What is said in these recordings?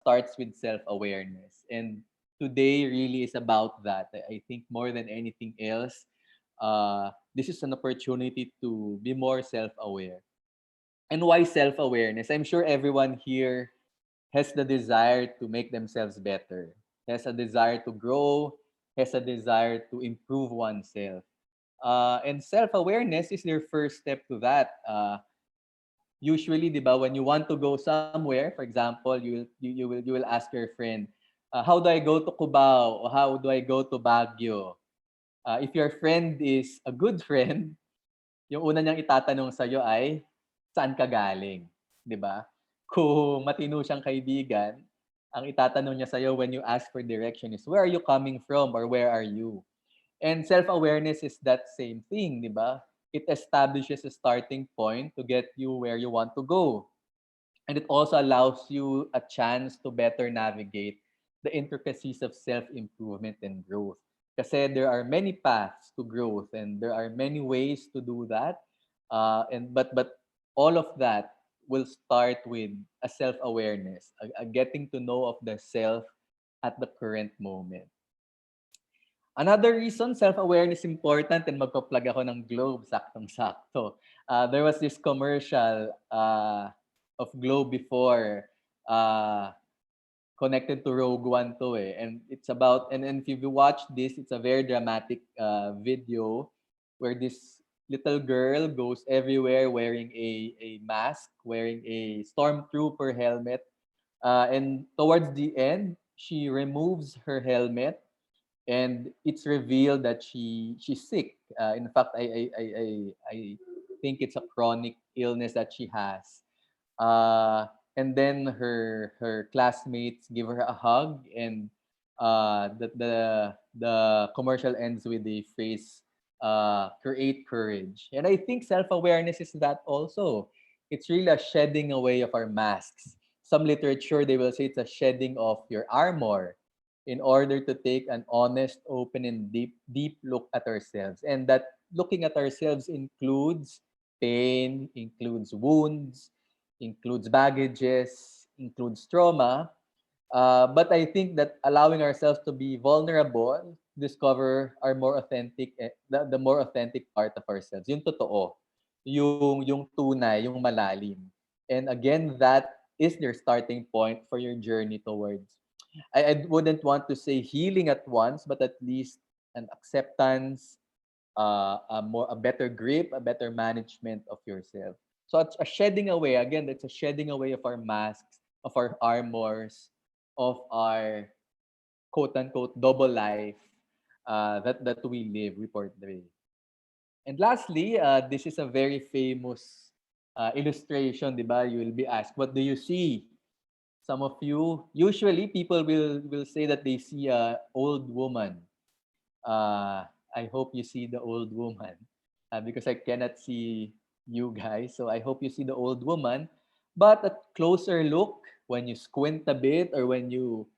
starts with self-awareness. And today really is about that. I think more than anything else, this is an opportunity to be more self-aware. And why self-awareness? I'm sure everyone here has the desire to make themselves better, has a desire to grow, has a desire to improve oneself. And self-awareness is your first step to that. Usually, di ba, when you want to go somewhere, for example, you will ask your friend, how do I go to Cubao? Or how do I go to Baguio? If your friend is a good friend, yung una niyang itatanong sa'yo ay, saan ka galing? 'Di ba? Kung matino siyang kaibigan, ang itatanong niya sa'yo when you ask for direction is, where are you coming from or where are you? And self-awareness is that same thing, 'di ba? It establishes a starting point to get you where you want to go. And it also allows you a chance to better navigate the intricacies of self-improvement and growth. Kasi there are many paths to growth and there are many ways to do that. But all of that will start with a self-awareness, a getting to know of the self at the current moment. Another reason self-awareness is important, and magpa-plug ako ng Globe, saktong-sakto. There was this commercial of Globe before, uh, connected to Rogue One to eh. And it's about, and if you watch this, it's a very dramatic video where this little girl goes everywhere wearing a mask, wearing a stormtrooper helmet. And towards the end, she removes her helmet and it's revealed that she's sick. In fact, I think it's a chronic illness that she has. And then her classmates give her a hug, and the commercial ends with the phrase, "Create courage." And I think self awareness is that also. It's really a shedding away of our masks. Some literature they will say it's a shedding of your armor in order to take an honest, open, and deep look at ourselves. And that looking at ourselves includes pain, includes wounds, includes baggages, includes trauma. But I think that allowing ourselves to be vulnerable, discover our more authentic, the more authentic part of ourselves, yung totoo, yung tunay, yung malalim. And again, that is your starting point for your journey towards, I wouldn't want to say healing at once, but at least an acceptance, a better grip, a better management of yourself. So it's a shedding away. Again, it's a shedding away of our masks, of our armors, of our quote unquote double life that we live, we portray. And lastly, this is a very famous illustration, di ba? You will be asked, what do you see? Some of you, usually people will say that they see a old woman. I hope you see the old woman because I cannot see you guys. So I hope you see the old woman. But at closer look, when you squint a bit or when you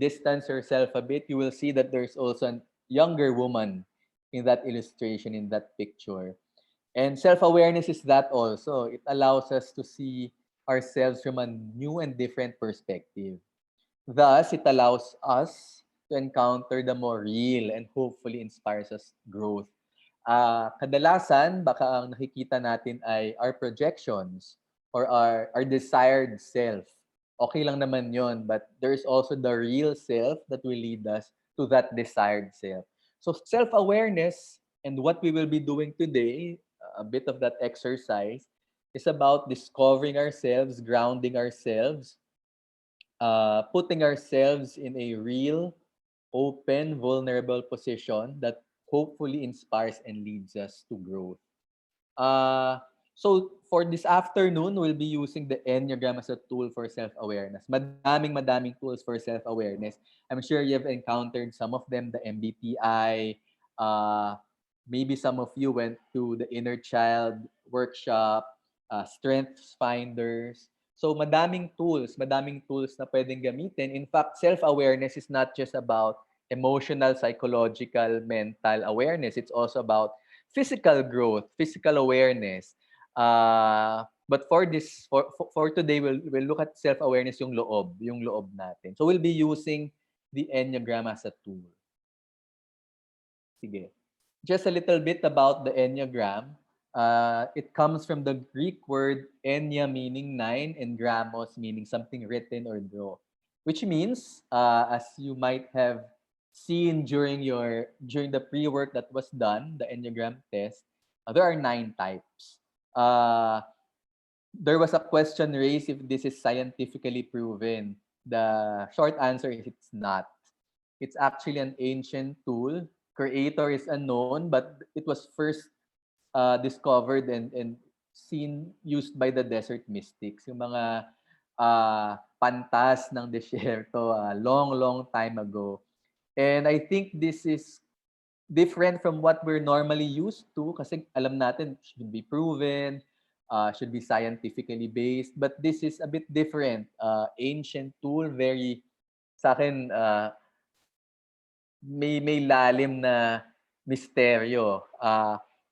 distance yourself a bit, you will see that there's also a younger woman in that illustration, in that picture. And self-awareness is that also. It allows us to see ourselves from a new and different perspective. Thus, it allows us to encounter the more real and hopefully inspires us growth. Kadalasan, baka ang nakikita natin ay our projections or our desired self. Okay lang naman yon, but there's also the real self that will lead us to that desired self. So self-awareness and what we will be doing today, a bit of that exercise, is about discovering ourselves, grounding ourselves, putting ourselves in a real, open, vulnerable position that hopefully inspires and leads us to growth. Uh, so for this afternoon, we'll be using the Enneagram as a tool for self-awareness. Madaming tools for self-awareness. I'm sure you've encountered some of them, the MBTI. Uh, Maybe some of you went to the Inner Child workshop, Strengths Finders. So madaming tools na pwedeng gamitin. In fact, self-awareness is not just about emotional, psychological, mental awareness. It's also about physical growth, physical awareness. But for this, for today, we'll look at self-awareness, yung loob natin. So we'll be using the Enneagram as a tool. Sige. Just a little bit about the Enneagram. It comes from the Greek word enya, meaning 9, and gramos, meaning something written or draw. Which means, as you might have seen during the pre-work that was done, the Enneagram test, there are 9 types. There was a question raised if this is scientifically proven. The short answer is it's not. It's actually an ancient tool. Creator is unknown, but it was first discovered and seen used by the desert mystics, yung mga pantas ng desierto, long time ago. And I think this is different from what we're normally used to, kasi alam natin should be proven, should be scientifically based, but this is a bit different. Ancient tool, very, sa akin, may lalim na misteryo.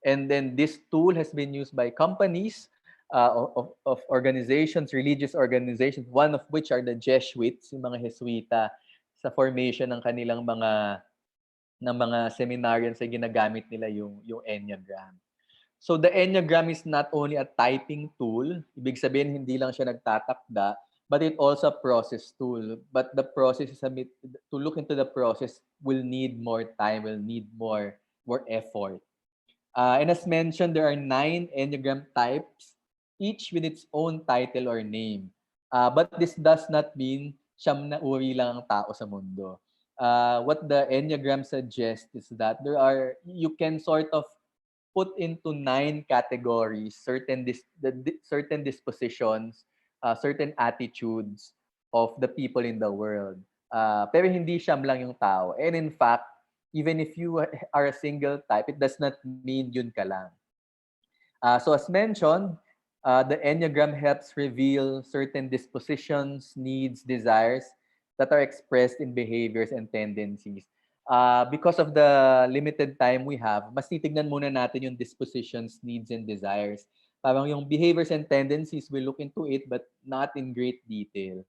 And then this tool has been used by companies, of organizations, religious organizations, one of which are the Jesuits, yung mga Jesuita, sa formation ng mga seminarians ay ginagamit nila yung Enneagram. So the Enneagram is not only a typing tool, ibig sabihin hindi lang siya nagtatakda, but it also a process tool. But the process is to look into the process will need more time, will need more effort. And as mentioned, there are 9 Enneagram types, each with its own title or name. But this does not mean siyam na uri lang ang tao sa mundo. What the Enneagram suggests is that you can sort of put into 9 categories certain dispositions, certain attitudes of the people in the world. Pero hindi siyam lang yung tao. And in fact, even if you are a single type, it does not mean yun ka lang. So as mentioned, the Enneagram helps reveal certain dispositions, needs, desires that are expressed in behaviors and tendencies. Because of the limited time we have, mas titignan muna natin yung dispositions, needs, and desires. Parang yung behaviors and tendencies, we look into it, but not in great detail.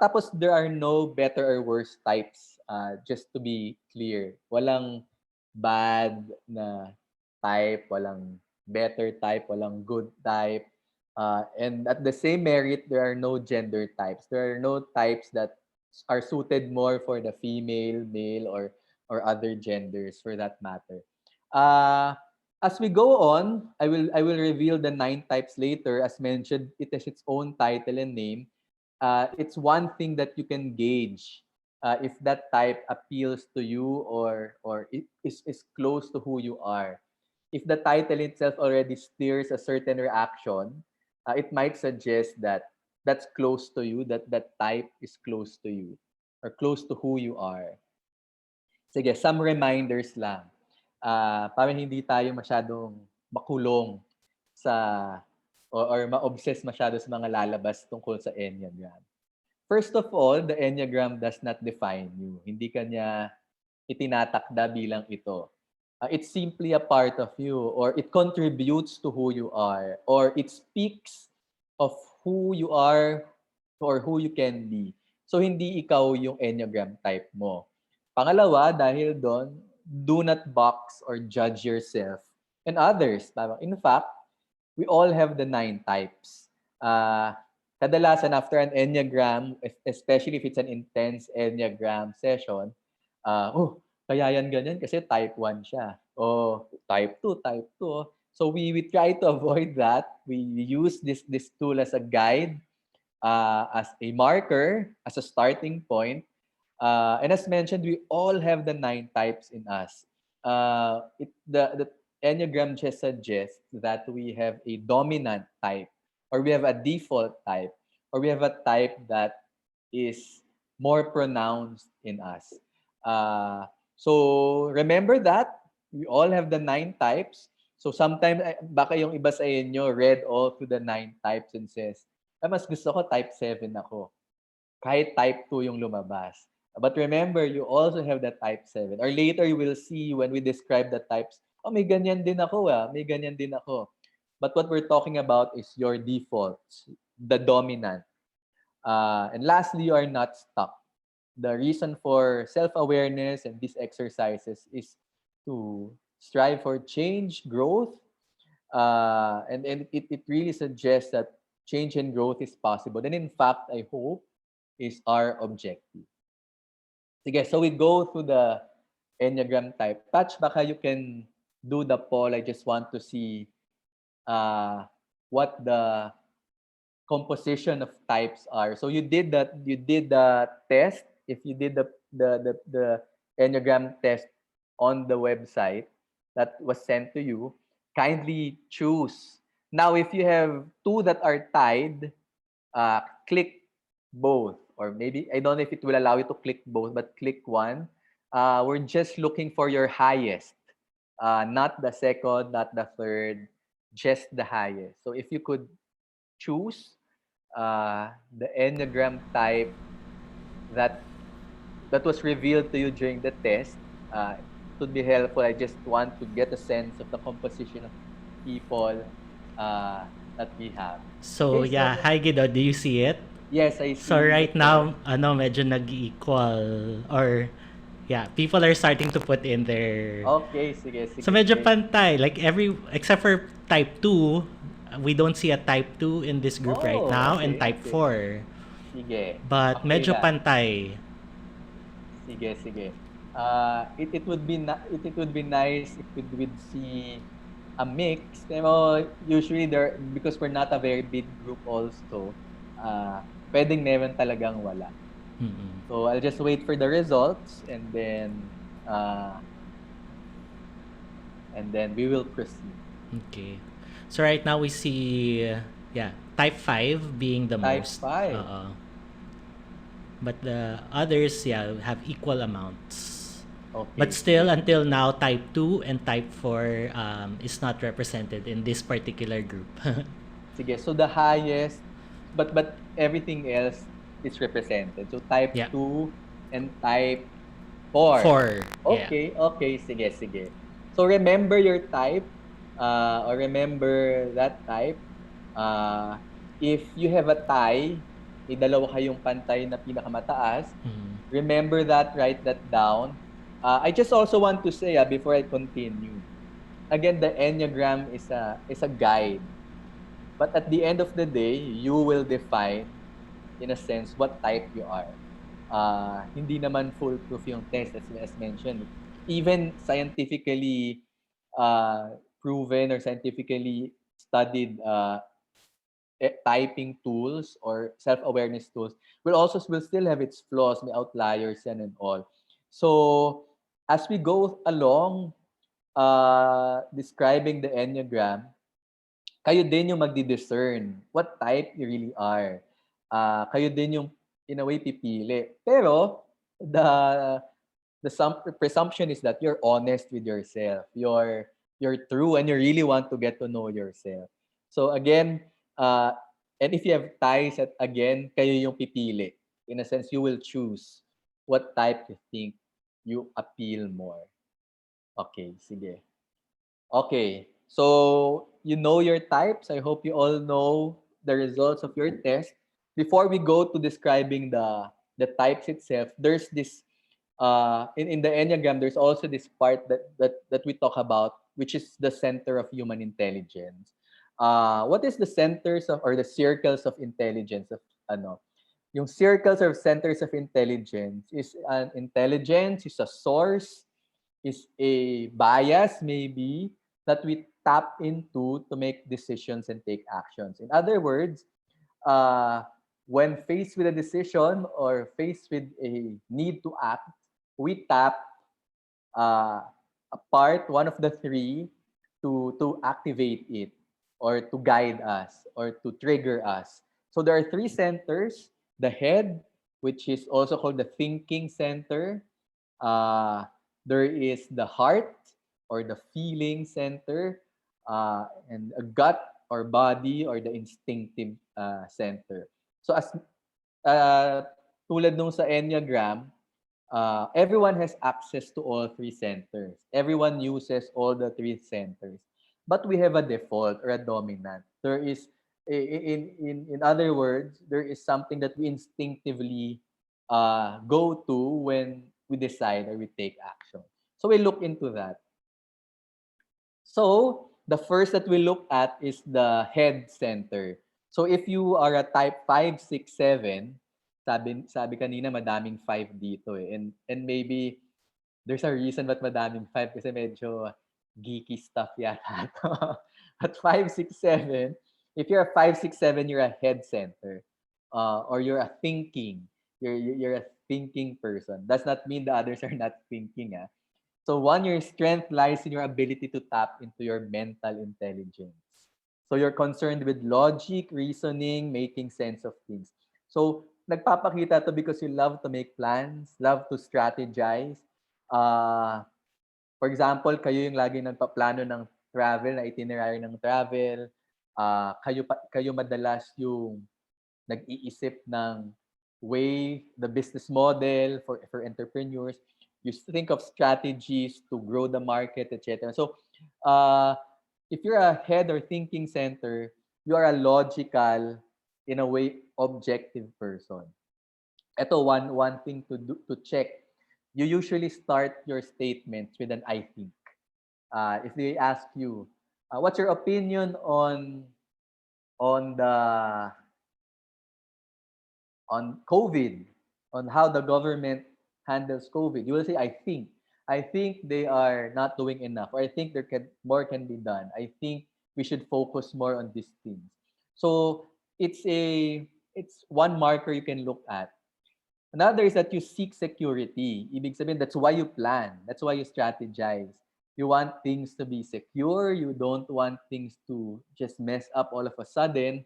Tapos there are no better or worse types, just to be clear. Walang bad na type, walang better type, walang good type. And at the same merit, there are no gender types. There are no types that are suited more for the female, male, or other genders for that matter. As we go on, I will reveal the 9 types later. As mentioned, it has its own title and name. It's one thing that you can gauge if that type appeals to you or is close to who you are. If the title itself already steers a certain reaction, it might suggest that that's close to you, that type is close to you or close to who you are. Sige, some reminders lang. Para hindi tayo masyadong makulong sa or ma-obsess masyado sa mga lalabas tungkol sa Enneagram. First of all, the Enneagram does not define you. Hindi ka niya itinatakda bilang ito. It's simply a part of you, or it contributes to who you are, or it speaks of who you are or who you can be. So hindi ikaw yung Enneagram type mo. Pangalawa, dahil doon, do not box or judge yourself and others. In fact, we all have the 9 types. Kadalasan after an Enneagram, especially if it's an intense Enneagram session, kaya yan ganyan kasi type 1 siya. Type 2, type 2. So we try to avoid that. We use this tool as a guide, as a marker, as a starting point. And as mentioned, we all have the 9 types in us. The Enneagram just suggests that we have a dominant type, or we have a default type, or we have a type that is more pronounced in us. So remember that we all have the 9 types. So sometimes baka yung iba sa inyo read all through the 9 types and says, mas gusto ko type 7 ako. Kahit type 2 yung lumabas. But remember, you also have the type 7. Or later you will see when we describe the types, may ganyan din ako, may ganyan din ako. But what we're talking about is your defaults, the dominant. And lastly, you are not stuck. The reason for self-awareness and these exercises is to strive for change, growth, and it really suggests that change and growth is possible. And in fact, I hope is our objective. Sige, so we go through the Enneagram type. Touch, baka you can do the poll. I just want to see what the composition of types are. So you did the test. If you did the Enneagram test on the website that was sent to you, kindly choose. Now, if you have two that are tied, click both. Or maybe, I don't know if it will allow you to click both, but click one. We're just looking for your highest. Not the second, not the third, just the highest. So if you could choose the Enneagram type that was revealed to you during the test, it would be helpful. I just want to get a sense of the composition of people that we have. So, Okay, so yeah. Hi, Guido. Do you see it? yes, I So, see the right test. now, medyo nag-equal or, yeah, people are starting to put in their... Okay, sige, So, sige, medyo sige. pantay. Like, except for type 2, we don't see a type 2 in this group right Oh, now, and okay, type okay. 4. Sige. But, Okay medyo lang. pantay. Sige, sige. It would be it would be nice if we would see a mix. Pero usually there, because we're not a very big group also, pwedeng meron talagang wala. Mm-mm. So I'll just wait for the results and then we will proceed. Okay. So, right now, we see, yeah, type 5 being the Type most. 5. But the others, yeah, have equal amounts. But Okay, still, sige, sige. until now, type 2 and type 4 is not represented in this particular group. Sige, so the highest, but everything else is represented. So type Yeah. 2 and type 4. 4. Yeah. Okay, okay, sige, sige. So remember your type, or remember that type. If you have a tie, may dalawa kayong pantay na pinakamataas. Mm. Remember that, write that down. I just also want to say, before I continue, again, the Enneagram is a guide. But at the end of the day, you will define, in a sense, what type you are. Hindi naman foolproof yung test as mentioned. Even scientifically proven or scientifically studied typing tools or self-awareness tools will still have its flaws, may outliers and all. So as we go along describing the Enneagram, kayo din yung magdi-discern what type you really are. Kayo din yung in a way pipili. Pero the presumption is that you're honest with yourself. You're true and you really want to get to know yourself. So again, and if you have ties at again, kayo yung pipili. In a sense, you will choose what type you think you appeal more. Okay, sige. Okay. So, you know your types. I hope you all know the results of your test. Before we go to describing the types itself, there's this in the Enneagram, there's also this part that we talk about, which is the center of human intelligence. What is the centers of or the circles of intelligence of ano? Yung circles or centers of intelligence is an intelligence is a source, is a bias maybe that we tap into to make decisions and take actions. In other words, uh, when faced with a decision or faced with a need to act, we tap a part, one of the three, to activate it or to guide us or to trigger us. So there are three centers: the head, which is also called the thinking center. Uh, there is the heart or the feeling center, and a gut or body or the instinctive center. So as tulad nung sa Enneagram, everyone has access to all three centers. Everyone uses all the three centers. but we have a default or a dominant. There is in other words, there is something that we instinctively go to when we decide or we take action. So we look into that. So the first that we look at is the head center. So if you are a type 5, 6, 7, sabi kanina madaming 5 dito eh. And maybe there's a reason ba't madaming 5 kasi medyo geeky stuff yata 'to. At 5, 6, 7, if you're a 5, 6, 7, you're a head center, or you're a thinking. You're a thinking person. Does not mean the others are not thinking, ah. So one, your strength lies in your ability to tap into your mental intelligence. So you're concerned with logic, reasoning, making sense of things. So nagpapakita to because you love to make plans, love to strategize. Uh, for example, kayo yung lagi nagpaplano ng travel, na itinerary ng travel. Kayo madalas yung nag-iisip ng way, the business model for entrepreneurs. You think of strategies to grow the market, etc. So, if you're a head or thinking center, you are a logical, in a way, objective person. Ito, one thing to check. You usually start your statements with an I think. If they ask you, what's your opinion on the on COVID, on how the government handles COVID, you will say, I think. I think they are not doing enough, or I think more can be done. I think we should focus more on these things. So it's one marker you can look at. Another is that you seek security. Ibig sabihin, that's why you plan. That's why you strategize. You want things to be secure. You don't want things to just mess up all of a sudden.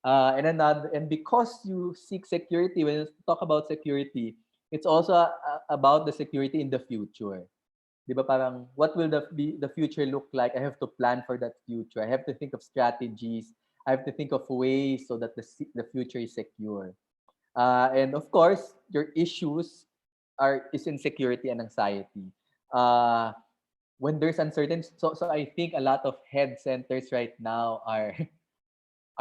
And because you seek security, when you talk about security, it's also about the security in the future. Di ba parang, what will the future look like? I have to plan for that future. I have to think of strategies. I have to think of ways so that the future is secure. And of course, your issues is insecurity and anxiety. Uh, when there's uncertainty, so I think a lot of head centers right now are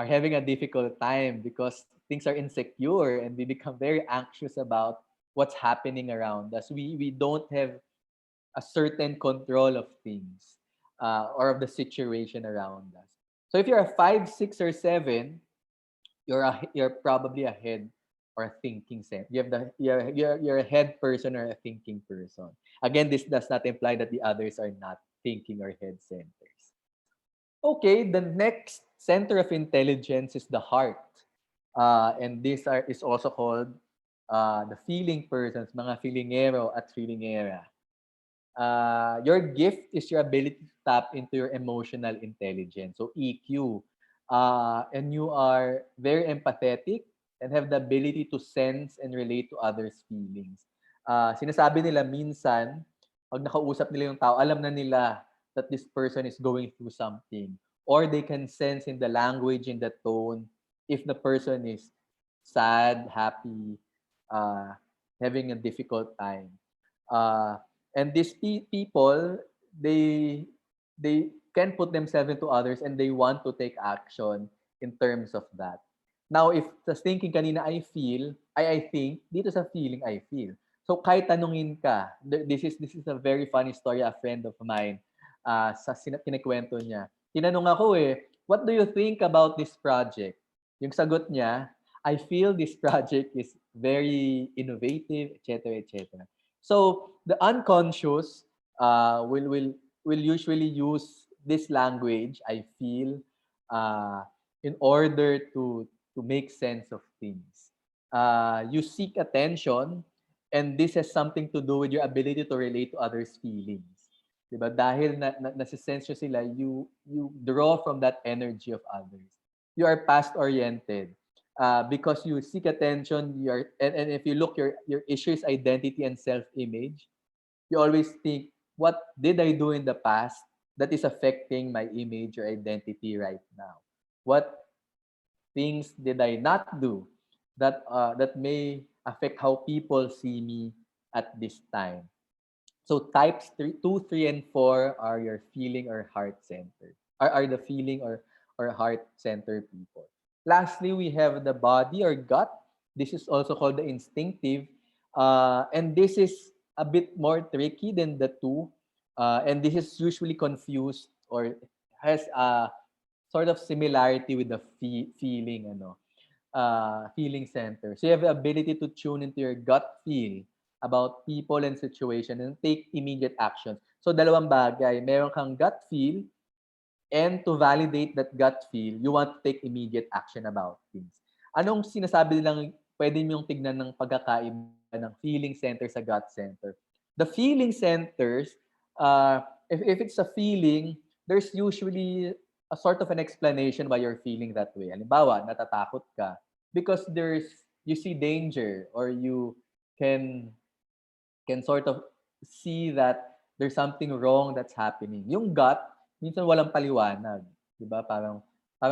having a difficult time because things are insecure and we become very anxious about what's happening around us. We don't have a certain control of things, or of the situation around us. So if you're a 5, 6, or 7, you're probably a head or a thinking set. You have you're a head person or a thinking person. Again, this does not imply that the others are not thinking or head centers. Okay, the next center of intelligence is the heart. And is also called the feeling persons, mga feelingero at feelingera. Your gift is your ability to tap into your emotional intelligence, so EQ. And you are very empathetic and have the ability to sense and relate to others' feelings. Sinasabi nila minsan, pag nakausap nila yung tao, alam na nila that this person is going through something. Or they can sense in the language, in the tone, if the person is sad, happy, uh, having a difficult time. Uh, and these people, they can put themselves into others and they want to take action in terms of that. Now, if sa thinking kanina, I think, dito sa feeling, I feel. So, kahit tanungin ka, this is a very funny story, a friend of mine, kinikwento niya. Tinanong ako what do you think about this project? Yung sagot niya, I feel this project is very innovative, etc., etc. So the unconscious will usually use this language, I feel, in order to make sense of things. You seek attention, and this has something to do with your ability to relate to others' feelings. Diba? Dahil nasisense nyo sila, you draw from that energy of others. You are past-oriented. Because you seek attention, and if you look, your issue is identity and self-image. You always think, what did I do in the past that is affecting my image or identity right now? What things did I not do that may affect how people see me at this time? So types 2, 3, and 4 are your feeling or heart center. are the feeling or heart-centered people. Lastly, we have the body or gut. This is also called the instinctive. And this is a bit more tricky than the two. And this is usually confused or has a sort of similarity with the feeling, feeling center. So you have the ability to tune into your gut feel about people and situation and take immediate actions. So dalawang bagay, meron kang gut feel and to validate that gut feel, you want to take immediate action about things. Anong sinasabi nilang pwede niyong tignan ng pagkakaiba ng feeling center sa gut center? The feeling centers, if it's a feeling, there's usually a sort of an explanation why you're feeling that way. Halimbawa, natatakot ka because you see danger or you can sort of see that there's something wrong that's happening. Yung gut, minsan walang paliwanag, 'di ba? Parang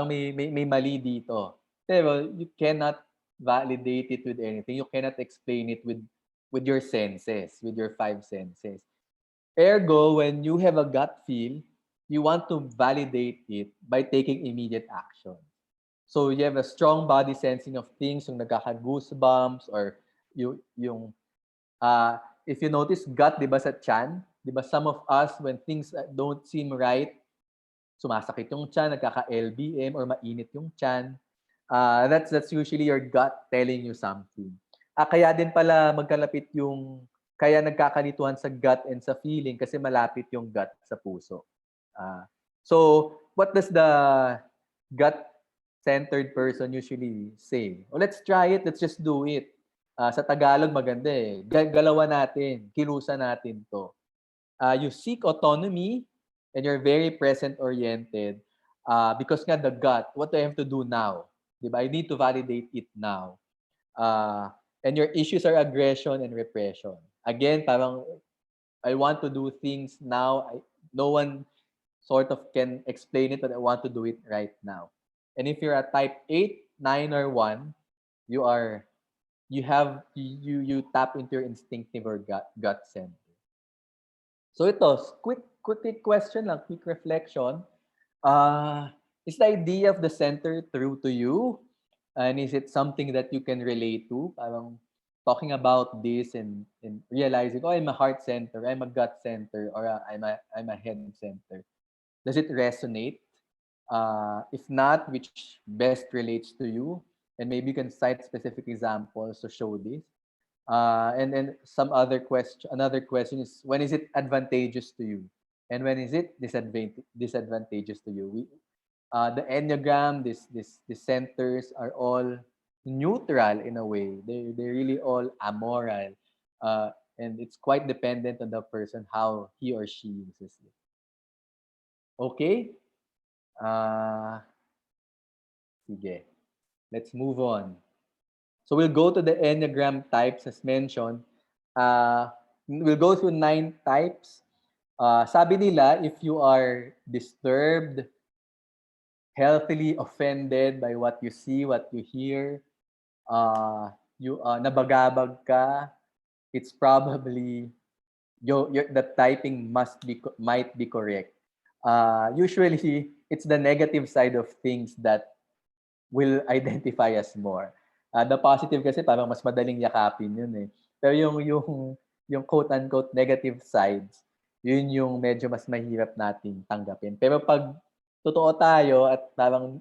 may mali dito. Pero you cannot validate it with anything. You cannot explain it with your senses, with your five senses. Ergo, when you have a gut feel, you want to validate it by taking immediate action. So you have a strong body sensing of things, yung nagkaka-goosebumps or yung if you notice gut, 'di ba sa tiyan, 'di ba some of us when things don't seem right, sumasakit yung tiyan, nagkaka-LBM or mainit yung tiyan. That's usually your gut telling you something. Kaya din pala magkalapit yung kaya nagkakalituhan sa gut and sa feeling kasi malapit yung gut sa puso. So what does the gut-centered person usually say? Oh, let's try it, let's just do it. Sa Tagalog maganda eh. Galawan natin, kilusan natin to. You seek autonomy and you're very present-oriented because nga the gut, what do I have to do now? Diba? I need to validate it now. And your issues are aggression and repression. Again, parang I want to do things now. No one sort of can explain it, but I want to do it right now. And if you're a type 8, 9, or 1, you are you tap into your instinctive or gut center. So ito, quick question lang, quick reflection. Is the idea of the center true to you? And is it something that you can relate to? Parang talking about this and realizing, oh, I'm a heart center, I'm a gut center, or I'm a head center. Does it resonate? If not, which best relates to you? And maybe you can cite specific examples to show this. And then another question is, when is it advantageous to you? And when is it disadvantageous to you? The Enneagram, these centers are all neutral in a way. They're really all amoral. And it's quite dependent on the person, how he or she uses it. Okay? Uh, Sige. Let's move on. So we'll go to the Enneagram types as mentioned. We'll go through 9 types. Sabi nila, if you are disturbed, healthily offended by what you see, what you hear, you nabagabag ka, it's probably the typing might be correct. Usually, it's the negative side of things that will identify us more. The positive kasi parang mas madaling yakapin yun eh. Pero yung quote-unquote negative sides, yun yung medyo mas mahirap nating tanggapin. Pero pag totoo tayo at parang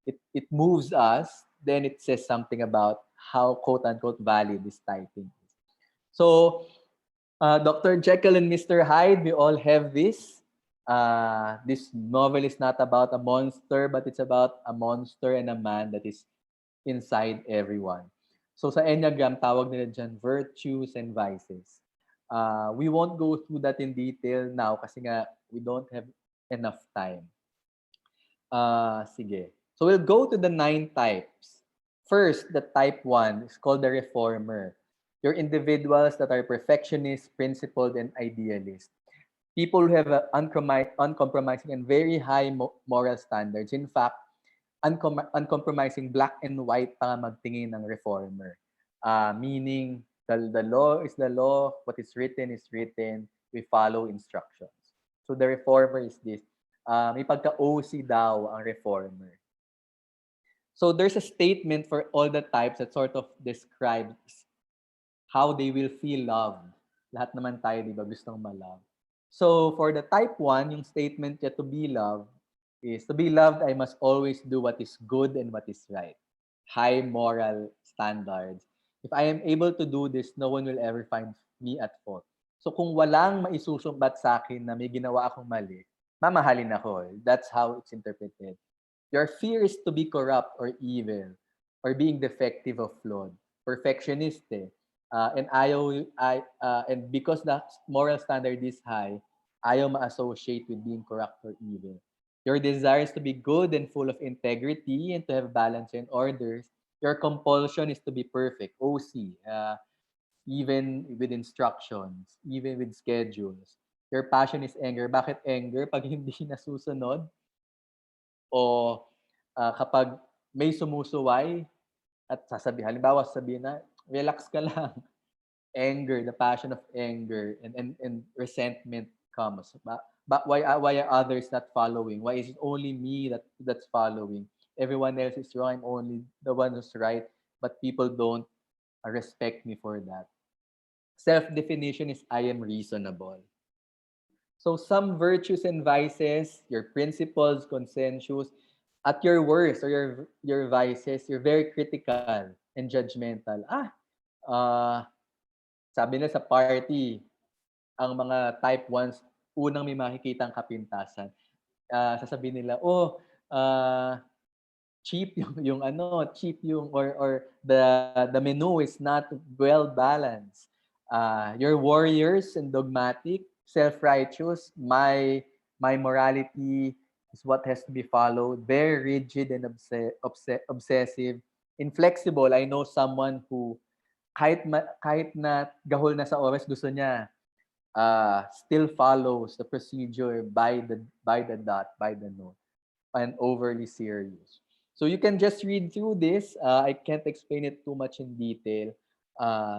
it moves us, then it says something about how quote-unquote valid this typing is. So, Dr. Jekyll and Mr. Hyde, we all have this. This novel is not about a monster, but it's about a monster and a man that is inside everyone. So sa Enneagram, tawag nila dyan virtues and vices. We won't go through that in detail now kasi nga we don't have enough time. Sige. So we'll go to the 9 types. First, the type 1 is called the reformer. You're individuals that are perfectionist, principled, and idealist. People who have uncompromising and very high moral standards. In fact, uncompromising black and white pa magtingin ng reformer. Meaning, the law is the law, what is written, we follow instructions. So the reformer is this. May pagka-OC daw ang reformer. So there's a statement for all the types that sort of describes how they will feel loved. Lahat naman tayo, di ba, gustong ma-love. So for the type 1, yung statement niya to be loved is, to be loved, I must always do what is good and what is right. High moral standards. If I am able to do this, no one will ever find me at fault. So kung walang maisusumbat sa akin na may ginawa akong mali, mamahalin ako. That's how it's interpreted. Your fear is to be corrupt or evil or being defective or flawed. Perfectionist eh. And because the moral standard is high, ayaw ma-associate with being corrupt or evil. Your desire is to be good and full of integrity and to have balance and orders. Your compulsion is to be perfect, OC, even with instructions, even with schedules. Your passion is anger. Bakit anger? Pag hindi nasusunod o kapag may sumusuway at halimbawa sabihin na, relax ka lang. Anger, the passion of anger and resentment comes. But why are others not following? Why is it only me that's following? Everyone else is wrong. I'm only the one who's right. But people don't respect me for that. Self-definition is I am reasonable. So some virtues and vices, your principles, consensus, at your worst or your vices, you're very critical and judgmental. Uh, sabi na sa party, ang mga type 1s, unang may makikitang kapintasan. Sasabihin nila, cheap cheap yung or the menu is not well balanced. You're warriors and dogmatic, self-righteous. My morality is what has to be followed. Very rigid and obsessive. Inflexible. I know someone who kahit na gahol na sa oras, gusto niya still follows the procedure by the dot, by the note, and overly serious. So you can just read through this. I can't explain it too much in detail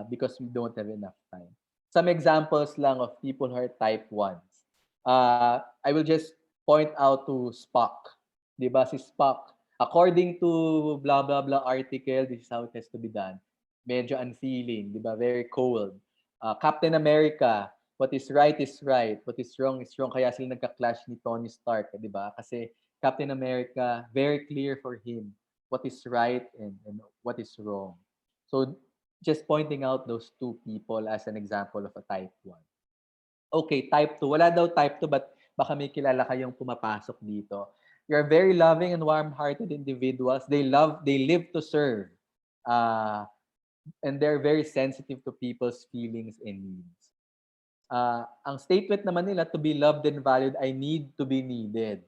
because we don't have enough time. Some examples lang of people who are type 1s. I will just point out to Spock. Di ba si Spock? According to blah blah blah article, this is how it has to be done. Medyo unfeeling, di ba? Very cold. Captain America, what is right is right, what is wrong is wrong. Kaya sila nagka-clash ni Tony Stark, di ba? Kasi Captain America, very clear for him what is right and what is wrong. So just pointing out those two people as an example of a type 1. Okay, type 2. Wala daw type 2 but baka may kilala kayong pumapasok dito. You're very loving and warm-hearted individuals. They live to serve. And they're very sensitive to people's feelings and needs. Ang statement naman nila, to be loved and valued, I need to be needed.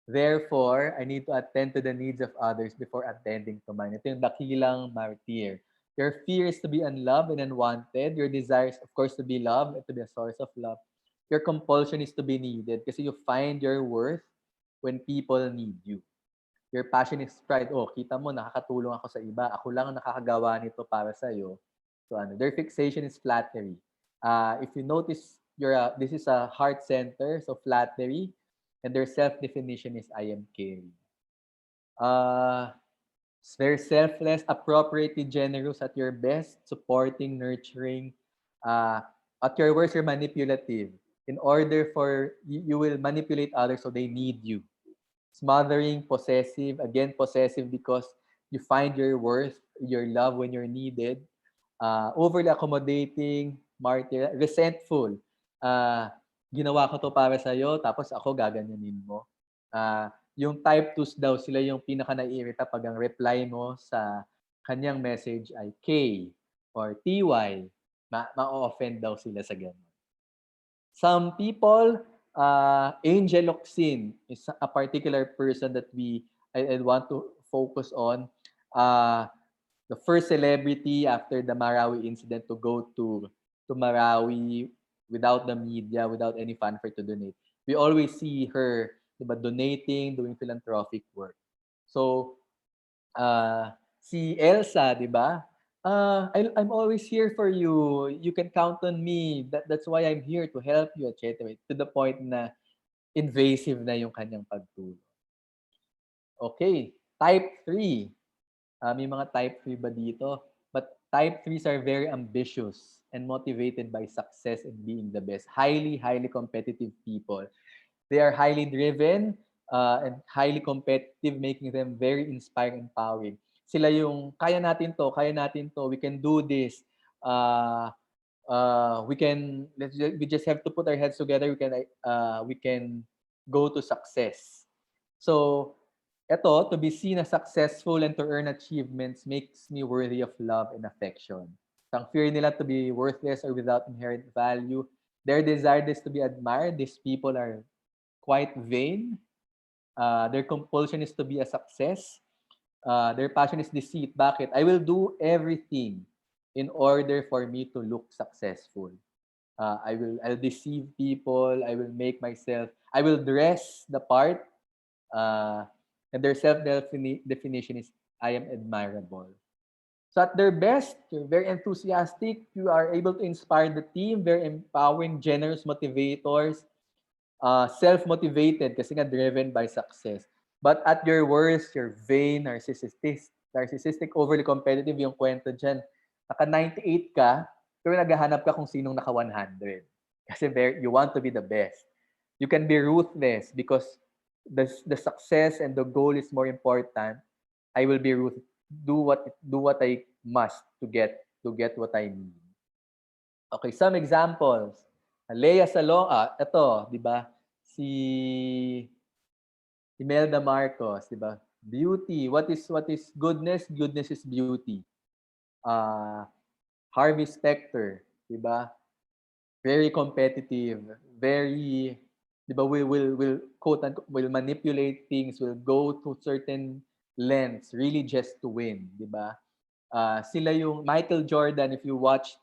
Therefore, I need to attend to the needs of others before attending to mine. Ito yung dakilang martyr. Your fear is to be unloved and unwanted. Your desire is, of course, to be loved and to be a source of love. Your compulsion is to be needed kasi you find your worth when people need you. Your passion is pride. Oh, kita mo, nakakatulong ako sa iba. Ako lang ang nakakagawa nito para sa'yo. So, their fixation is flattery. If you notice, this is a heart center, so flattery. And their self-definition is I am caring. Very selfless, appropriately generous at your best, supporting, nurturing. At your worst, you're manipulative. In order for, you will manipulate others so they need you. Smothering, possessive. Again, possessive because you find your worth, your love when you're needed. Overly accommodating, martyr, resentful. Ginawa ko to para sa'yo, tapos ako gaganyanin mo. Yung type 2s daw, sila yung pinaka naiirita pag ang reply mo sa kanyang message ay K or TY. Ma-offend daw sila sa ganun. Some people, Angel Locsin is a particular person that I want to focus on. The first celebrity after the Marawi incident to go to Marawi without the media, without any fanfare to donate. We always see her, diba, donating, doing philanthropic work. So, si Elsa, diba? I'm always here for you. You can count on me. That's why I'm here to help you, etc. To the point na invasive na yung kanyang pagtulong. Okay, type 3. May mga type 3 ba dito? But type 3s are very ambitious and motivated by success and being the best. Highly, highly competitive people. They are highly driven and highly competitive, making them very inspiring and empowering. Sila yung, kaya natin to, we can do this. We just have to put our heads together, we can go to success. So, eto, to be seen as successful and to earn achievements makes me worthy of love and affection. Ang fear nila to be worthless or without inherent value. Their desire is to be admired. These people are quite vain. Their compulsion is to be a success. Their passion is deceit. Bakit? I will do everything in order for me to look successful. I'll deceive people. I will dress the part. Uh, and their self-definition is, I am admirable. So at their best, you're very enthusiastic. You are able to inspire the team, very empowering, generous motivators, self-motivated kasi nga driven by success. But at your worst, you're vain, narcissistic, overly competitive yung kwento dyan. Naka 98 ka, pero naghahanap ka kung sinong naka 100. Kasi you want to be the best. You can be ruthless because the success and the goal is more important. I will be ruthless. Do what I must to get what I need. Okay, some examples. Lea Salonga, ito, 'di ba? Si Imelda Marcos, 'di ba? Beauty, what is goodness? Goodness is beauty. Uh, Harvey Specter, 'di ba? Very competitive, very, 'di ba, will quote unquote, will manipulate things, will go to certain lengths really just to win, 'di ba? Sila yung Michael Jordan, if you watch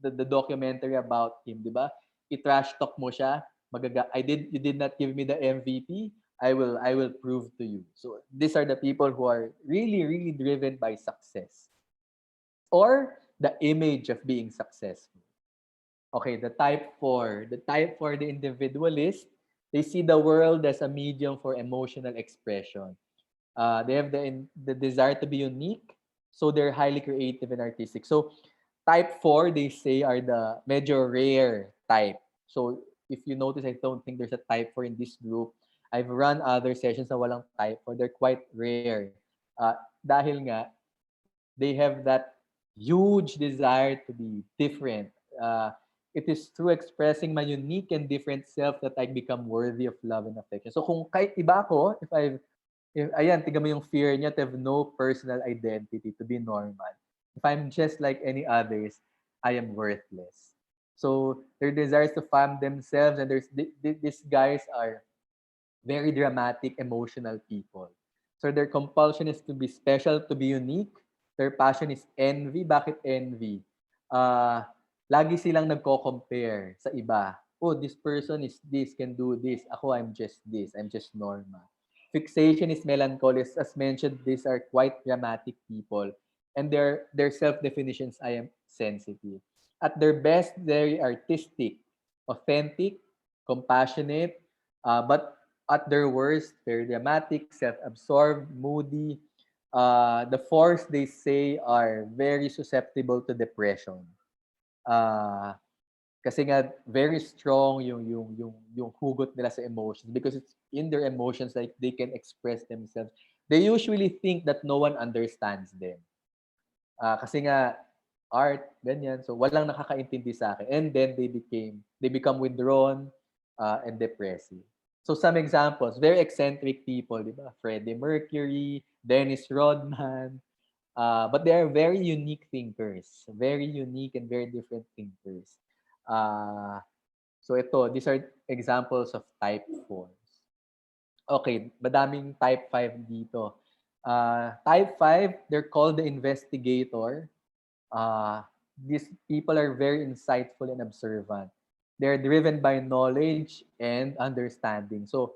the documentary about him, 'di ba? I-trash talk mo siya, you did not give me the MVP. I will prove to you. So these are the people who are really really driven by success or the image of being successful. Okay, the type 4. The type 4, the individualist, they see the world as a medium for emotional expression. They have the desire to be unique, so they're highly creative and artistic. So type 4, they say, are the medyo rare type. So if you notice, I don't think there's a type 4 in this group. I've run other sessions na walang type 4. They're quite rare. Dahil nga, they have that huge desire to be different. It is through expressing my unique and different self that I become worthy of love and affection. So kung kahit iba ako, ayan, tingnan mo yung fear niya to have no personal identity, to be normal. If I'm just like any others, I am worthless. So their desires to find themselves, and these guys are very dramatic, emotional people. So their compulsion is to be special, to be unique. Their passion is envy. Bakit envy? Lagi silang nagko-compare sa iba. Oh, this person is this, can do this. Ako, I'm just this. I'm just normal. Fixation is melancholy. As mentioned, these are quite dramatic people. And their self-definitions, I am sensitive. At their best, very artistic, authentic, compassionate, but at their worst, very dramatic, self-absorbed, moody. The fours, they say, are very susceptible to depression. Kasi nga very strong yung hugot nila sa emotions, because it's in their emotions, like they can express themselves. They usually think that no one understands them. Kasi nga art, ganyan. So walang nakakaintindi sa akin. And then they become withdrawn and depressive. So some examples, very eccentric people, di ba? Freddie Mercury, Dennis Rodman, but they are very unique thinkers, very unique and very different thinkers. So these are examples of type 4s. Okay, madaming type 5 dito. Type 5, they're called the investigator. These people are very insightful and observant. They're driven by knowledge and understanding. So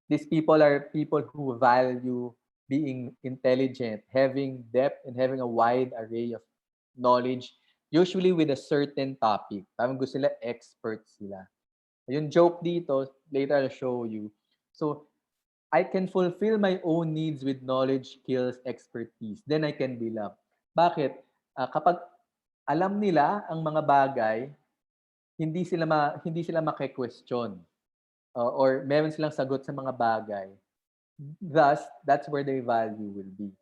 these people are people who value being intelligent, having depth, and having a wide array of knowledge, usually with a certain topic. Parang gusto sila, experts sila. Yung joke dito, later I'll show you. So, I can fulfill my own needs with knowledge, skills, expertise. Then I can be loved. Bakit? Kapag alam nila ang mga bagay, hindi sila maki-question, or meron silang sagot sa mga bagay. Thus, that's where their value will be.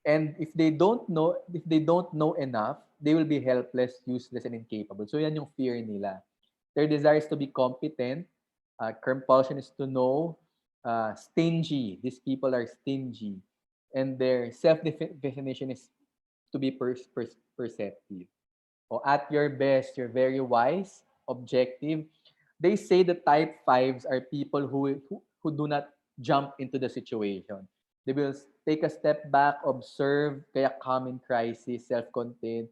And if they don't know enough, they will be helpless, useless, and incapable. So yan yung fear nila. Their desire is to be competent. Compulsion is to know. Stingy. These people are stingy. And their self-definition is to be perceptive. O at your best, you're very wise, objective. They say the type fives are people who do not jump into the situation. They will take a step back, observe, kaya calm in crisis, self-contained,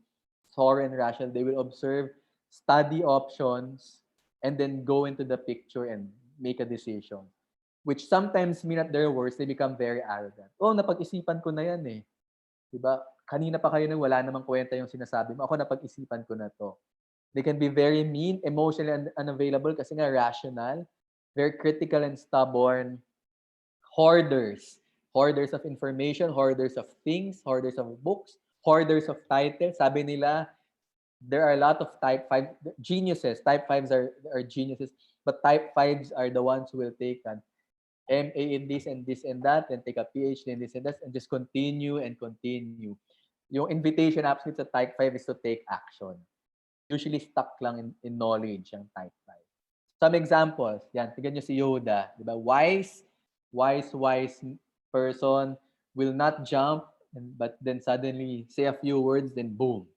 thorough and rational. They will observe, study options, and then go into the picture and make a decision. Which sometimes mean at their worst, they become very arrogant. Oh, napag-isipan ko na yan eh. 'Di ba? Kanina pa kayo nang wala namang kwenta yung sinasabi mo. Ako napag-isipan ko na 'to. They can be very mean, emotionally unavailable kasi nga rational, very critical and stubborn, hoarders. Hoarders of information, hoarders of things, hoarders of books, hoarders of titles. Sabi nila, there are a lot of type 5 geniuses. Type 5s are geniuses, but type 5s are the ones who will take an MA in this and that, and take a PhD in this and that, and just continue and continue. Yung invitation actually sa type 5 is to take action. Usually stuck lang in knowledge ang type 5. Some examples, yan, tignan nyo si Yoda, di ba? Wise person will not jump, but then suddenly say a few words, then boom.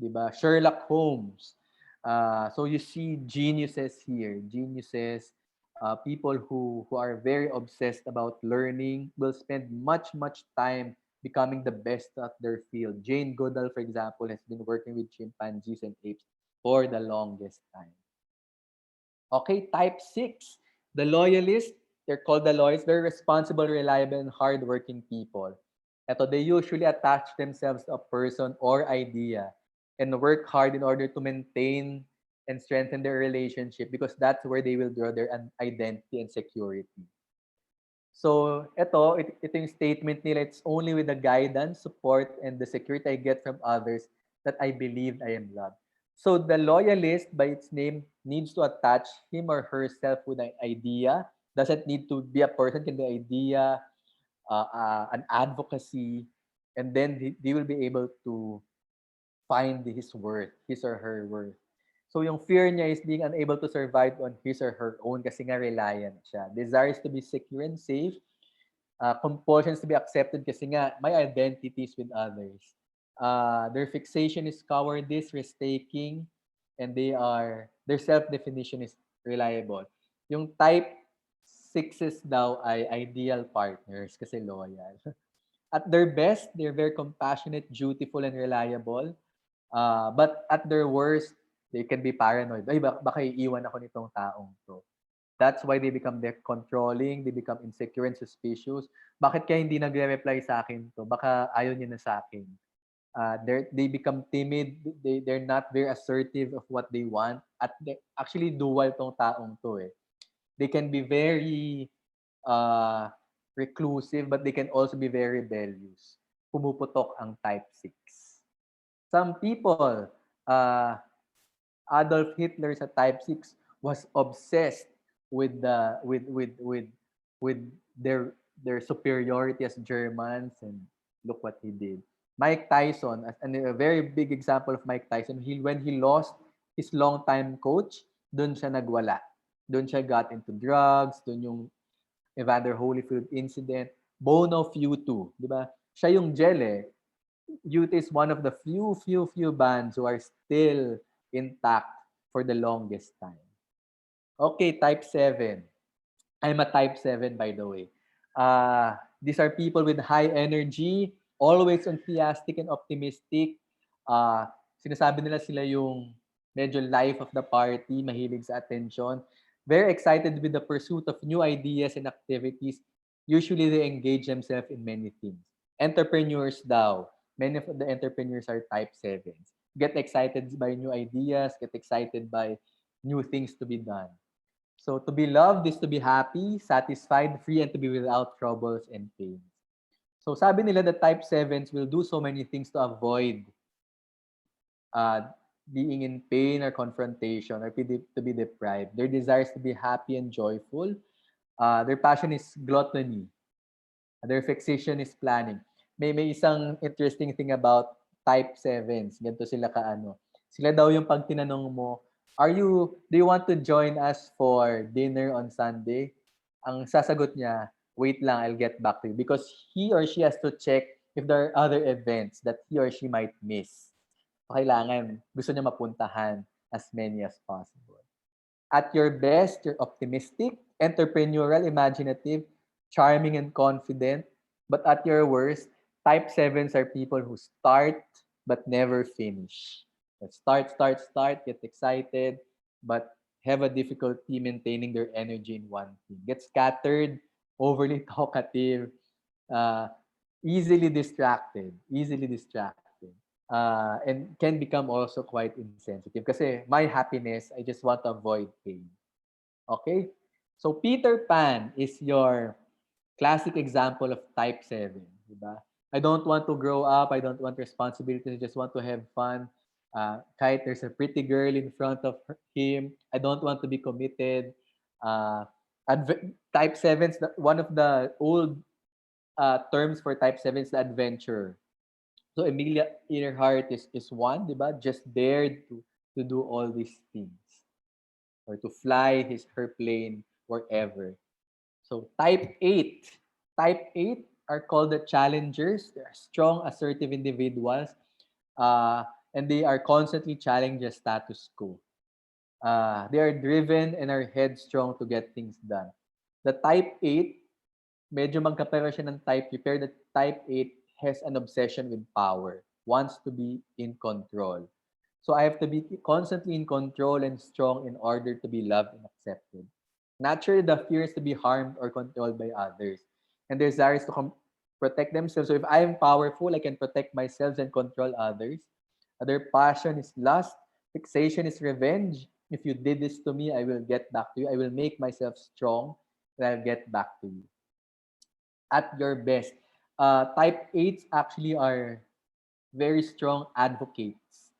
Di ba? Sherlock Holmes. So you see geniuses here, people who are very obsessed about learning, will spend much time becoming the best at their field. Jane Goodall, for example, has been working with chimpanzees and apes for the longest time. Okay, type 6, the loyalists, they're called the loyalists, very responsible, reliable, and hardworking people. Ito, they usually attach themselves to a person or idea and work hard in order to maintain and strengthen their relationship, because that's where they will draw their identity and security. So, ito yung statement nila, it's only with the guidance, support, and the security I get from others that I believe I am loved. So, the loyalist, by its name, needs to attach him or herself with an idea. Doesn't need to be a person, can be an idea, an advocacy, and then they will be able to find his or her worth. So yung fear niya is being unable to survive on his or her own kasi nga reliant siya. Desires to be secure and safe. Compulsions to be accepted kasi nga may identities with others. Their fixation is cowardice, risk-taking, and their self-definition is reliable. Yung type 6s daw ay ideal partners kasi loyal. At their best, they're very compassionate, dutiful, and reliable. But at their worst, they can be paranoid. Ay, baka iiwan ako nitong taong to. That's why they become controlling, they become insecure and suspicious. Bakit kaya hindi nagre-reply sa akin to? Baka ayaw niya na sa akin. They become timid, they're not very assertive of what they want. At actually, dual tong taong to eh. They can be very reclusive, but they can also be very rebellious. Pumuputok ang type 6. Some people, Adolf Hitler sa type 6 was obsessed with with their superiority as Germans, and look what he did. Mike Tyson, and a very big example of Mike Tyson, when he lost his longtime coach, doon siya nagwala. Doon siya got into drugs, doon yung Evander Holyfield incident, Bono U2, di ba? Siya yung gel eh. U2 is one of the few bands who are still intact for the longest time. Okay, type 7. I'm a type 7, by the way. These are people with high energy, always enthusiastic and optimistic. Sinasabi nila sila yung medyo life of the party, mahilig sa attention. Very excited with the pursuit of new ideas and activities. Usually, they engage themselves in many things. Entrepreneurs daw. Many of the entrepreneurs are type 7s. Get excited by new ideas, get excited by new things to be done. So to be loved is to be happy, satisfied, free, and to be without troubles and pains. So sabi nila that type 7s will do so many things to avoid uh, being in pain or confrontation or to be deprived. Their desires to be happy and joyful. Their passion is gluttony. Their fixation is planning. May isang interesting thing about type 7s. Ganito sila kaano. Sila daw yung pag tinanong mo, do you want to join us for dinner on Sunday? Ang sasagot niya, wait lang, I'll get back to you. Because he or she has to check if there are other events that he or she might miss. So, kailangan, gusto niya mapuntahan as many as possible. At your best, you're optimistic, entrepreneurial, imaginative, charming, and confident. But at your worst, type 7s are people who start but never finish. Start, get excited, but have a difficulty maintaining their energy in one thing. Get scattered, overly talkative, uh, easily distracted. And can become also quite insensitive. Kasi my happiness, I just want to avoid pain. Okay? So Peter Pan is your classic example of type 7. Diba? I don't want to grow up. I don't want responsibilities. I just want to have fun. Kahit there's a pretty girl in front of him, I don't want to be committed. Uh, type 7s, one of the old terms for type 7 is the adventurer. So Emilia Earhart is one, di ba? Just dared to do all these things or to fly her plane wherever. So type 8 are called the challengers. They are strong, assertive individuals, uh, and they are constantly challenging the status quo. They are driven and are headstrong to get things done. The type 8, medyo magkapera siya ng type U, pero the type 8 has an obsession with power, wants to be in control. So I have to be constantly in control and strong in order to be loved and accepted. Naturally, the fear is to be harmed or controlled by others. And their desire is to protect themselves. So if I am powerful, I can protect myself and control others. Their passion is lust. Fixation is revenge. If you did this to me, I will get back to you. I will make myself strong and I'll get back to you. At your best. Type 8s actually are very strong advocates.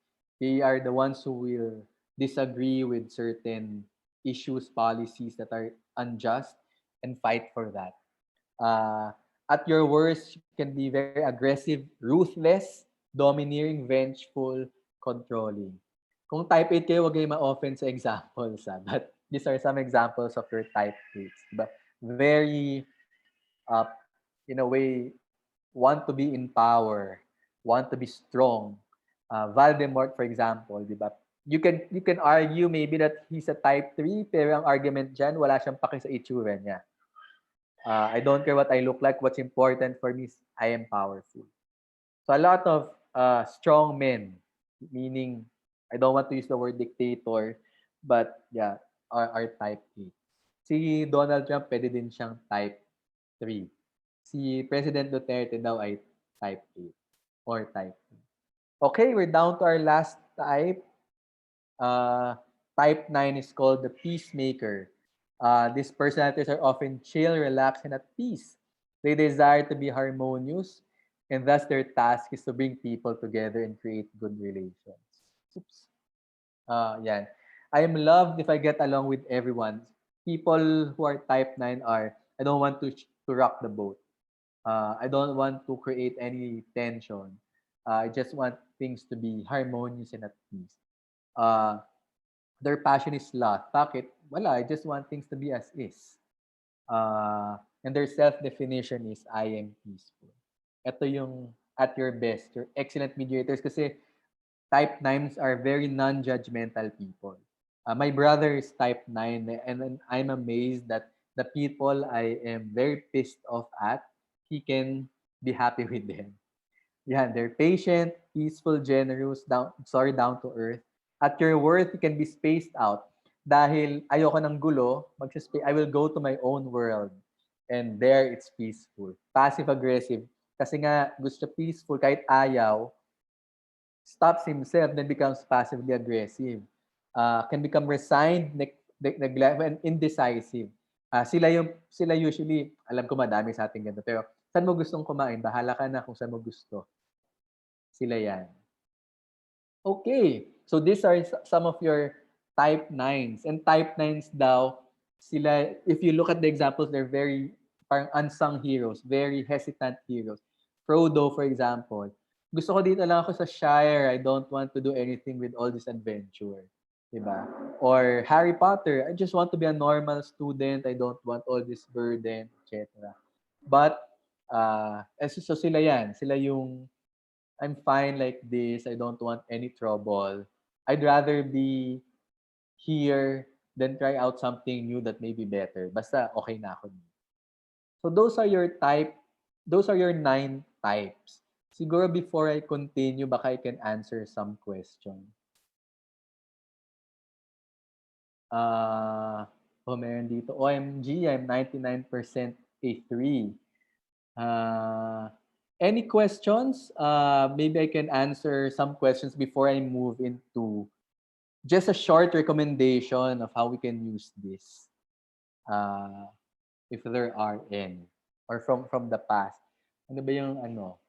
They are the ones who will disagree with certain issues, policies that are unjust and fight for that. Uh, at your worst, you can be very aggressive, ruthless, domineering, vengeful, controlling. Kung type 8 kayo, wag kayo ma-offend sa examples. But these are some examples of your type 8s. Diba? Very, uh, in a way, want to be in power, want to be strong. Voldemort, for example, di ba? You can argue maybe that he's a type 3, pero ang argument dyan, wala siyang paki sa itsura niya. I don't care what I look like. What's important for me is I am powerful. So a lot of strong men, meaning, I don't want to use the word dictator, but yeah, are type 8. Si Donald Trump, pwede din siyang type 3. Si President Duterte daw ay type 8 or type 2. Okay, we're down to our last type. Type 9 is called the peacemaker. These personalities are often chill, relaxed, and at peace. They desire to be harmonious, and thus their task is to bring people together and create good relations. Oops. Yan. I am loved if I get along with everyone. People who are type 9 are, I don't want to rock the boat. I don't want to create any tension. I just want things to be harmonious and at peace. Uh, their passion is love. Bakit? Wala, I just want things to be as is. And their self-definition is, I am peaceful. Ito yung at your best, your excellent mediators kasi type 9s are very non-judgmental people. My brother is type 9 and I'm amazed that the people I am very pissed off at, he can be happy with them. Yeah, they're patient, peaceful, generous, down to earth. At your worth, you can be spaced out. Dahil ayoko ng gulo, I will go to my own world. And there, it's peaceful. Passive-aggressive. Kasi nga, gusto peaceful, kahit ayaw, stops himself, then becomes passively aggressive. Can become resigned, and indecisive. Sila usually, alam ko madami sa ating ganito, pero saan mo gustong kumain, bahala ka na kung saan mo gusto. Sila yan. Okay. So these are some of your type 9s. And type 9s daw, sila, if you look at the examples, they're very parang unsung heroes, very hesitant heroes. Frodo, for example, gusto ko dito lang ako sa Shire. I don't want to do anything with all this adventure. Diba? Or Harry Potter, I just want to be a normal student. I don't want all this burden, etc. But, so sila yan. Sila yung I'm fine like this. I don't want any trouble. I'd rather be here than try out something new that may be better. Basta okay na ako. So those are your 9 types. Siguro before I continue, baka I can answer some question. Meron dito. OMG, I'm 99% A3. Any questions? Maybe I can answer some questions before I move into just a short recommendation of how we can use this. If there are any. Or from the past. Ano ba yung ano?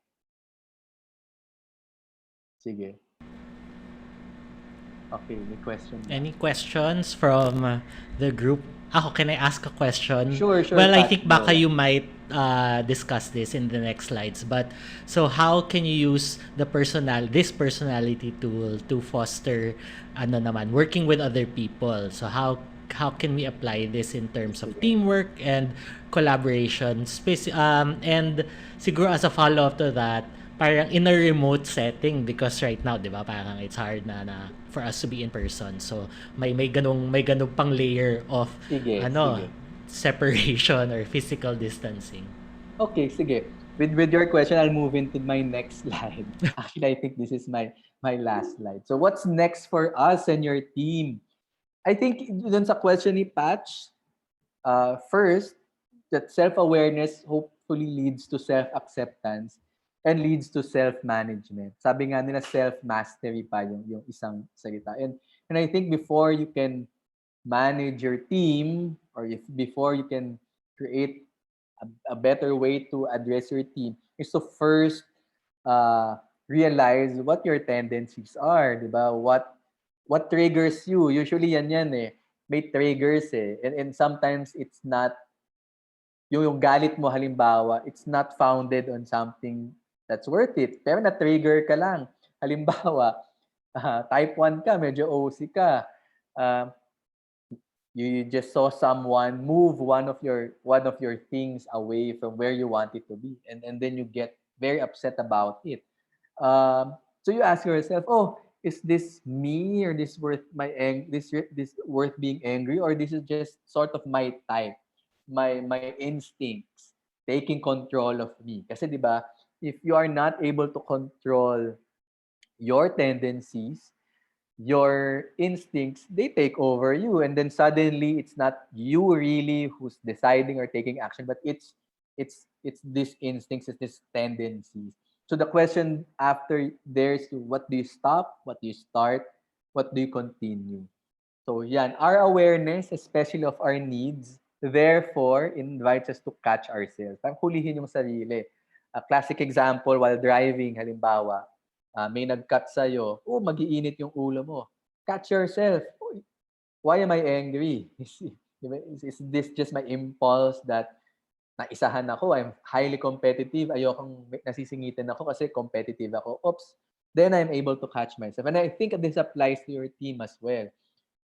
Sige. Okay, may question ba? Any questions from the group? Ako, can I ask a question? Sure, Well, I Pat, think go. baka you might discuss this in the next slides. But so how can you use this personality tool to foster working with other people? So how can we apply this in terms of teamwork and collaboration? And siguro as a follow-up to that, parang in a remote setting, because right now, 'di ba, parang it's hard na for us to be in person. So may ganung pang layer of Sige. separation or physical distancing. Okay, sige. With your question, I'll move into my next slide. Actually, I think this is my last slide. So what's next for us and your team? I think dun sa question ni Patch, first, that self-awareness hopefully leads to self-acceptance and leads to self-management. Sabi nga nila, self-mastery pa yung isang salita. And I think before you can manage your team, or before you can create a better way to address your team, is to first realize what your tendencies are, di ba? What triggers you? Usually yan eh. May triggers eh. And sometimes it's not, yung galit mo halimbawa, it's not founded on something that's worth it. Pero na-trigger ka lang. Halimbawa, type 1 ka, medyo OC ka. You just saw someone move one of your things away from where you want it to be, and then you get very upset about it. So you ask yourself, oh, is this me, or this worth this worth being angry, or this is just sort of my type, my instincts taking control of me? Kasi 'di ba, if you are not able to control your tendencies, your instincts, they take over you, and then suddenly it's not you really who's deciding or taking action, but it's these instincts, it's these tendencies. So the question after there's what do you stop, what do you start, what do you continue? So yan, our awareness, especially of our needs, therefore invites us to catch ourselves. Parang hulihin yung sarili. A classic example, while driving, halimbawa, may nag-cut sa'yo, magiinit yung ulo mo. Catch yourself. Why am I angry? Is this just my impulse that naisahan ako? I'm highly competitive. Ayokong nasisingitan ako kasi competitive ako. Oops. Then I'm able to catch myself. And I think this applies to your team as well.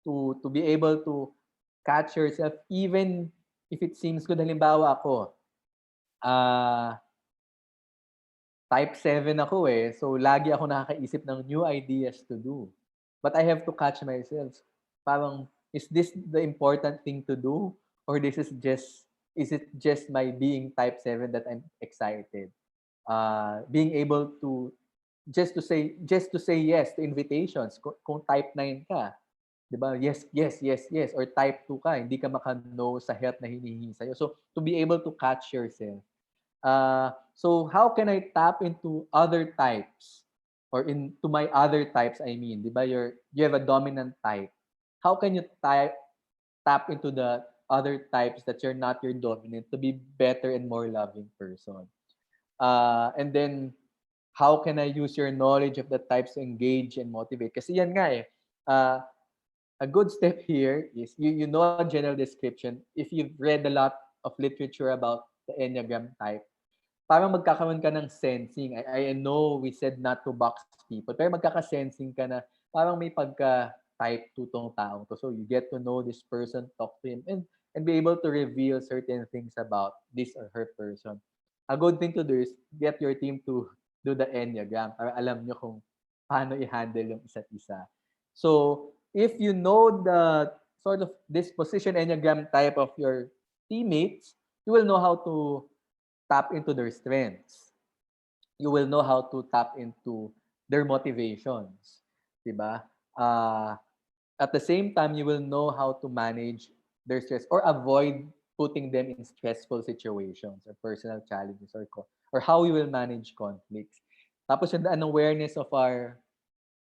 To be able to catch yourself even if it seems good. Halimbawa ako, type 7 ako eh. So, lagi ako nakakaisip ng new ideas to do. But I have to catch myself. Parang, is this the important thing to do? Or is it just my being type 7 that I'm excited? Being able to, just to say yes to invitations. Kung type 9 ka, di ba? Yes, yes, yes, yes. Or type 2 ka, hindi ka maka-no sa help na hinihingi sa'yo. So, to be able to catch yourself. So how can I tap into other types, or into my other types? I mean, di ba, you have a dominant type. How can you tap into the other types that you're not your dominant to be better and more loving person. And then, how can I use your knowledge of the types to engage and motivate? Kasi yan nga eh, uh, a good step here is you know a general description. If you've read a lot of literature about the Enneagram type, parang magkakaroon ka ng sensing. I know we said not to box people, pero magkaka-sensing ka na parang may pagka-type 2 tong taong to. So you get to know this person, talk to him, and be able to reveal certain things about this or her person. A good thing to do is get your team to do the Enneagram para alam nyo kung paano i-handle yung isa't isa. So, if you know the sort of disposition Enneagram type of your teammates, you will know how to tap into their strengths. You will know how to tap into their motivations, 'di ba? At the same time, you will know how to manage their stress or avoid putting them in stressful situations or personal challenges or how we will manage conflicts. Tapos yung an awareness of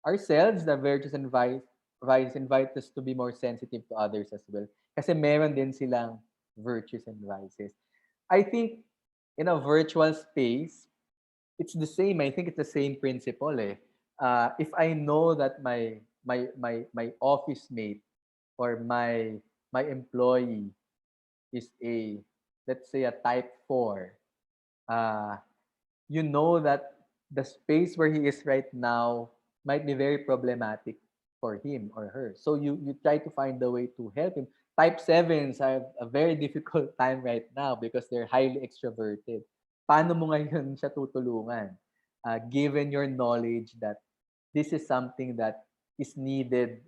ourselves, the virtues and vices invite us to be more sensitive to others as well. Kasi meron din silang virtues and vices. I think in a virtual space, it's the same. I think it's the same principle. If I know that my office mate or my employee is a, let's say, a type 4, uh, you know that the space where he is right now might be very problematic for him or her. So you try to find a way to help him. Type 7s have a very difficult time right now because they're highly extroverted. Paano mo ngayon siya tutulungan? Given your knowledge that this is something that is needed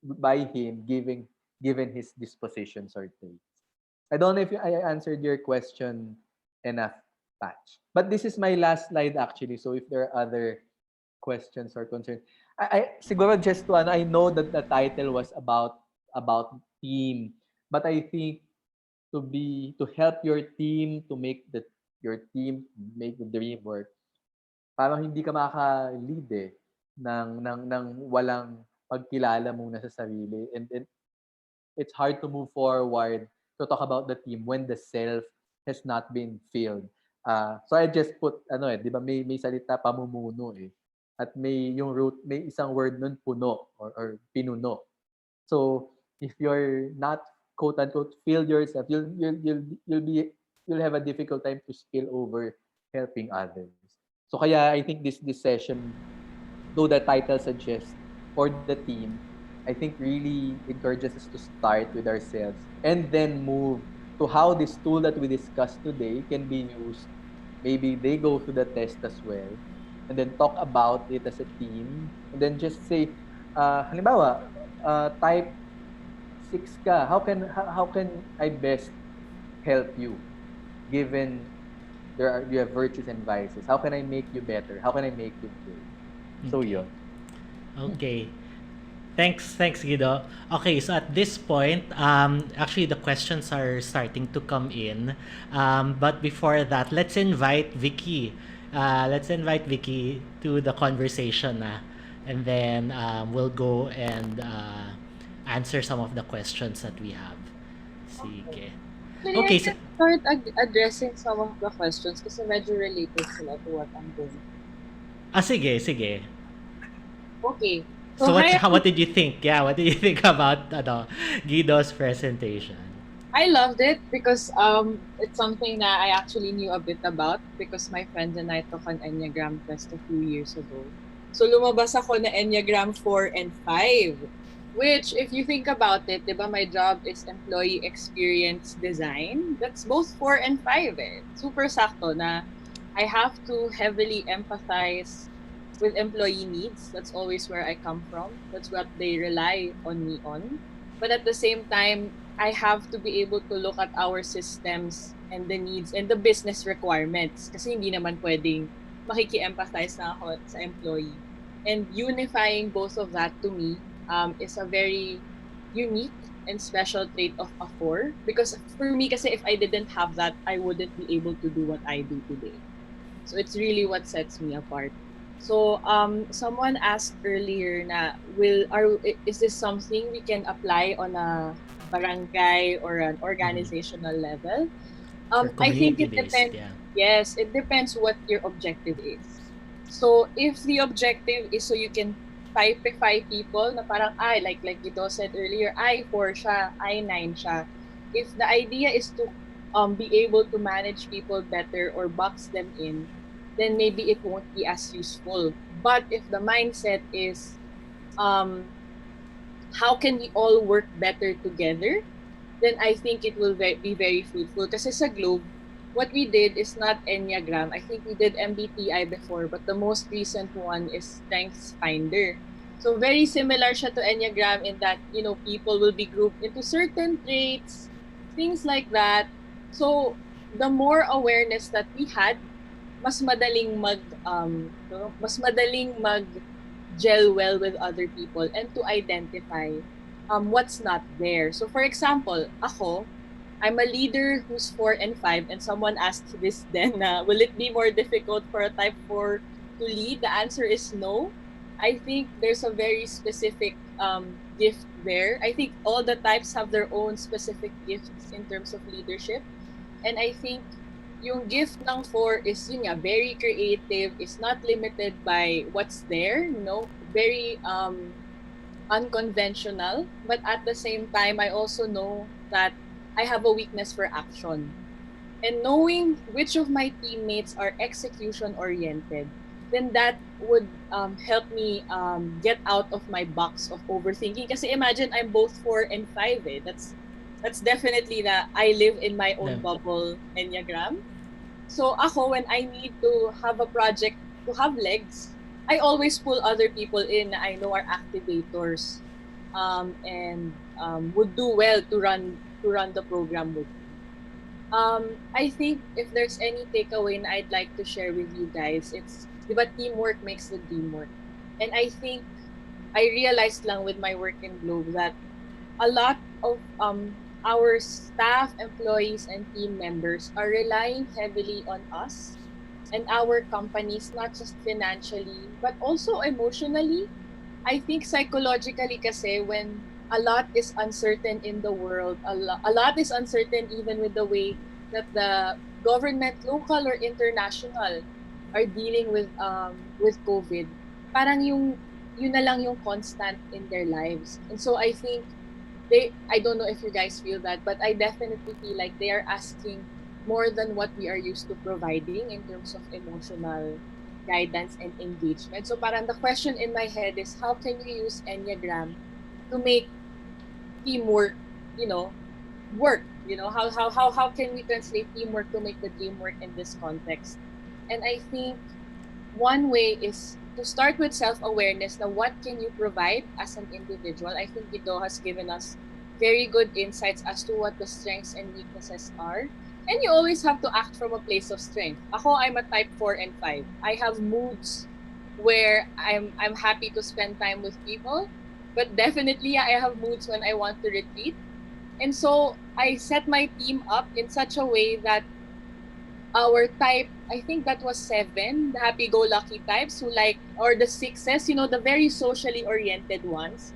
by him, given his dispositions or traits. I don't know if I answered your question enough, Patch. But this is my last slide actually. So if there are other questions or concerns, I siguro just to I know that the title was about team, but I think to help your team to make your team make the dream work, parang hindi ka makaka-lead ng walang pagkilala muna sa sarili, and it's hard to move forward to talk about the team when the self has not been filled. So I just put di ba may salita pamumuno eh. At may yung root, may isang word nun puno or pinuno. So if you're not quote unquote filled yourself, you'll have a difficult time to spill over helping others. So kaya I think this session, though the title suggests for the team, I think really encourages us to start with ourselves and then move to how this tool that we discussed today can be used. Maybe they go through the test as well and then talk about it as a team and then just say, halimbawa, type 6 ka, how can I best help you given you have virtues and vices? How can I make you better? How can I make you good? So Okay. yun. Okay. Thanks, Guido. Okay, so at this point, actually the questions are starting to come in. But before that, let's invite Vicky. Let's invite Vicky to the conversation, and then we'll go and answer some of the questions that we have. Sige. Actually, Okay, I so can start addressing some of the questions kasi medyo related sila to what I'm doing. sige. Okay. So what did you think? Yeah, what did you think about Guido's presentation? I loved it because it's something that I actually knew a bit about because my friends and I took an Enneagram test a few years ago. So lumabas ako na Enneagram 4 and 5, which if you think about it, diba, my job is employee experience design. That's both 4 and 5 eh. Super sakto na I have to heavily empathize with employee needs. That's always where I come from. That's what they rely on me on. But at the same time, I have to be able to look at our systems and the needs and the business requirements. Kasi hindi naman pwedeng makiki-empathize na ako sa employee. And unifying both of that to me is a very unique and special trait of a 4. Because for me, kasi if I didn't have that, I wouldn't be able to do what I do today. So it's really what sets me apart. So someone asked earlier na is this something we can apply on a barangay or an Mhm. organizational level? Or I think community it based, depends. yeah. Yes, it depends what your objective is. So if the objective is so you can typify people na parang I like Guido said earlier, I 4 siya, I 9 siya. If the idea is to be able to manage people better or box them in, then maybe it won't be as useful. But if the mindset is um how can we all work better together, then I think it will be very fruitful. Kasi sa Globe, what we did is not Enneagram. I think we did MBTI before, but the most recent one is Strengths Finder. So very similar siya to Enneagram in that, people will be grouped into certain traits, things like that. So the more awareness that we had, mas madaling mag gel well with other people and to identify what's not there. So for example, I'm a leader who's 4 and 5, and someone asked this then, will it be more difficult for a type 4 to lead? The answer is no. I think there's a very specific gift there. I think all the types have their own specific gifts in terms of leadership. And I think yung gift ng 4 is yun nga, very creative, is not limited by what's there, very unconventional. But at the same time, I also know that I have a weakness for action. And knowing which of my teammates are execution oriented, then that would help me get out of my box of overthinking. Kasi imagine I'm both 4 and 5. That's definitely that I live in my own The, bubble enneagram. So ako, when I need to have a project to have legs, I always pull other people in na I know are activators, and would do well to run the program with me. I think if there's any takeaway na I'd like to share with you guys, it's, di ba, teamwork makes the dream work. And I think I realized lang with my work in Globe that a lot of our staff, employees, and team members are relying heavily on us and our companies, not just financially, but also emotionally. I think psychologically kasi when a lot is uncertain in the world, a lot is uncertain even with the way that the government, local or international, are dealing with COVID. Parang yung yun na lang yung constant in their lives. And so I think I don't know if you guys feel that, but I definitely feel like they are asking more than what we are used to providing in terms of emotional guidance and engagement. So parang the question in my head is how can you use Enneagram to make teamwork, you know, work? How can we translate teamwork to make the dream work in this context? And I think one way is to start with self-awareness. Now, what can you provide as an individual? I think Guido has given us very good insights as to what the strengths and weaknesses are. And you always have to act from a place of strength. I'm a type 4 and 5. I have moods where I'm happy to spend time with people, but definitely I have moods when I want to retreat. And so I set my team up in such a way that our type, I think that was 7, the happy-go-lucky types who like, or the 6s, the very socially oriented ones.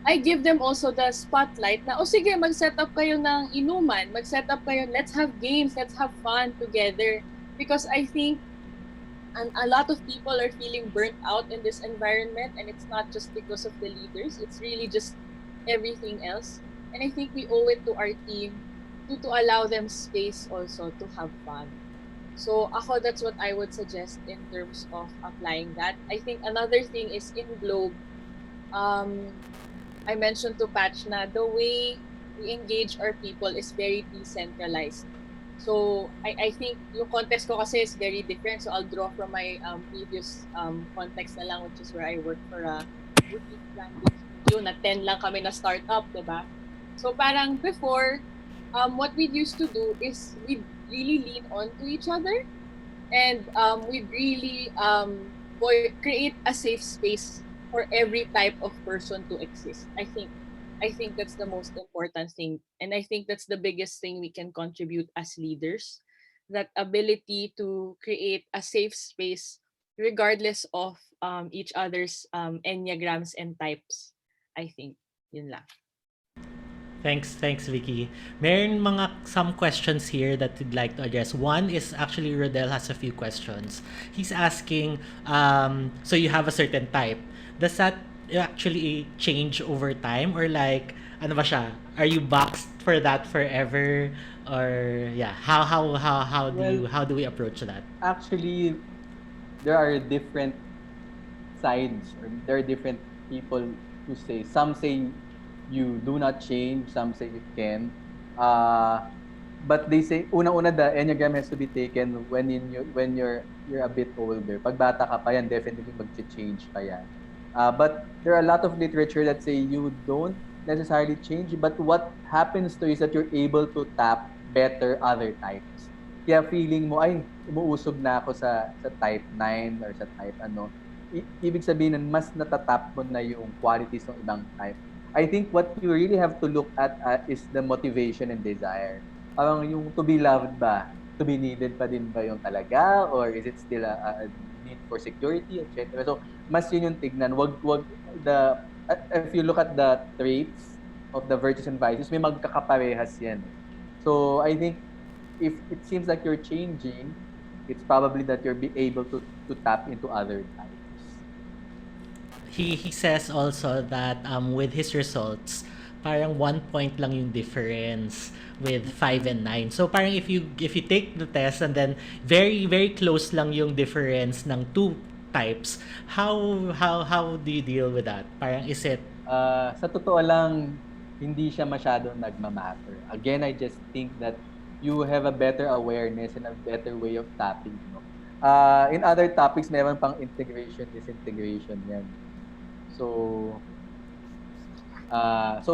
I give them also the spotlight na, sige, mag-set up kayo ng inuman, mag-set up kayo, let's have games, let's have fun together. Because I think a lot of people are feeling burnt out in this environment, and it's not just because of the leaders, it's really just everything else. And I think we owe it to our team to allow them space also to have fun. So that's what I would suggest in terms of applying that. I think another thing is in Globe, um, I mentioned to Patch na the way we engage our people is very decentralized. So I think yung context ko kasi is very different. So I'll draw from my previous context na lang, which is where I work for a boutique branding studio na 10 lang kami na startup, di ba? So parang before, what we used to do is we really lean on to each other, and we really create a safe space for every type of person to exist. I think that's the most important thing, and I think that's the biggest thing we can contribute as leaders, that ability to create a safe space regardless of each other's enneagrams and types. I think yun lang. Thanks, Vicky. Meron some questions here that you'd like to address. One is actually Rodel has a few questions. He's asking, so you have a certain type. Does that actually change over time, or like ano ba siya? Are you boxed for that forever, or yeah? Well, How do we approach that? actually, there are different sides, or there are different people who say. Some say you do not change, some say you can. Uh, but they say una-una the enneagram has to be taken when you're a bit older. Pag bata ka pa yan, definitely mag-change pa yan. But there are a lot of literature that say you don't necessarily change, but what happens to is that you're able to tap better other types. Kaya feeling mo, ay, umuusog na ako sa type 9 or sa type ano. Ibig sabihin nun, mas natatap mo na yung qualities ng ibang type. I think what you really have to look at is the motivation and desire. Parang yung to be loved ba? To be needed pa din ba yung talaga? Or is it still a need for security, etc.? So, mas yun yung tignan. If you look at the traits of the virtues and vices, may magkakaparehas yan. So, I think if it seems like you're changing, it's probably that you're be able to tap into other types. He says also that with his results, parang 1 point lang yung difference with 5 and 9. So parang if you take the test and then very very close lang yung difference ng two types, how do you deal with that? Parang is it Sa totoo lang, hindi siya masyadong nagmamatter. Again, I just think that you have a better awareness and a better way of tapping. No? In other topics, meron pang integration, disintegration yan. So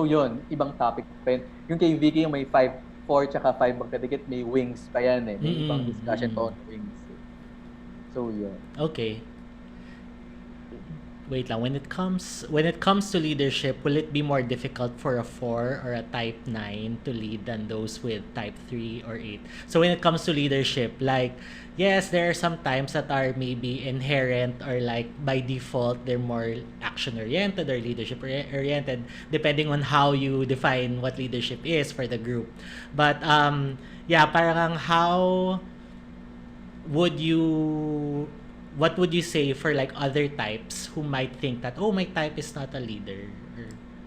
yun, ibang topic pa yun. Yung kay Vicky, yung may 4 tsaka 5 magkadikit, may wings pa yan eh. May ibang discussion pa on wings. Eh. So yun. okay? Wait lang, when it comes to leadership, will it be more difficult for a 4 or a type 9 to lead than those with type 3 or 8? So when it comes to leadership, like yes, there are some times that are maybe inherent or like by default they're more action oriented or leadership oriented depending on how you define what leadership is for the group. But yeah, parang how would you what would you say for like other types who might think that, oh, my type is not a leader?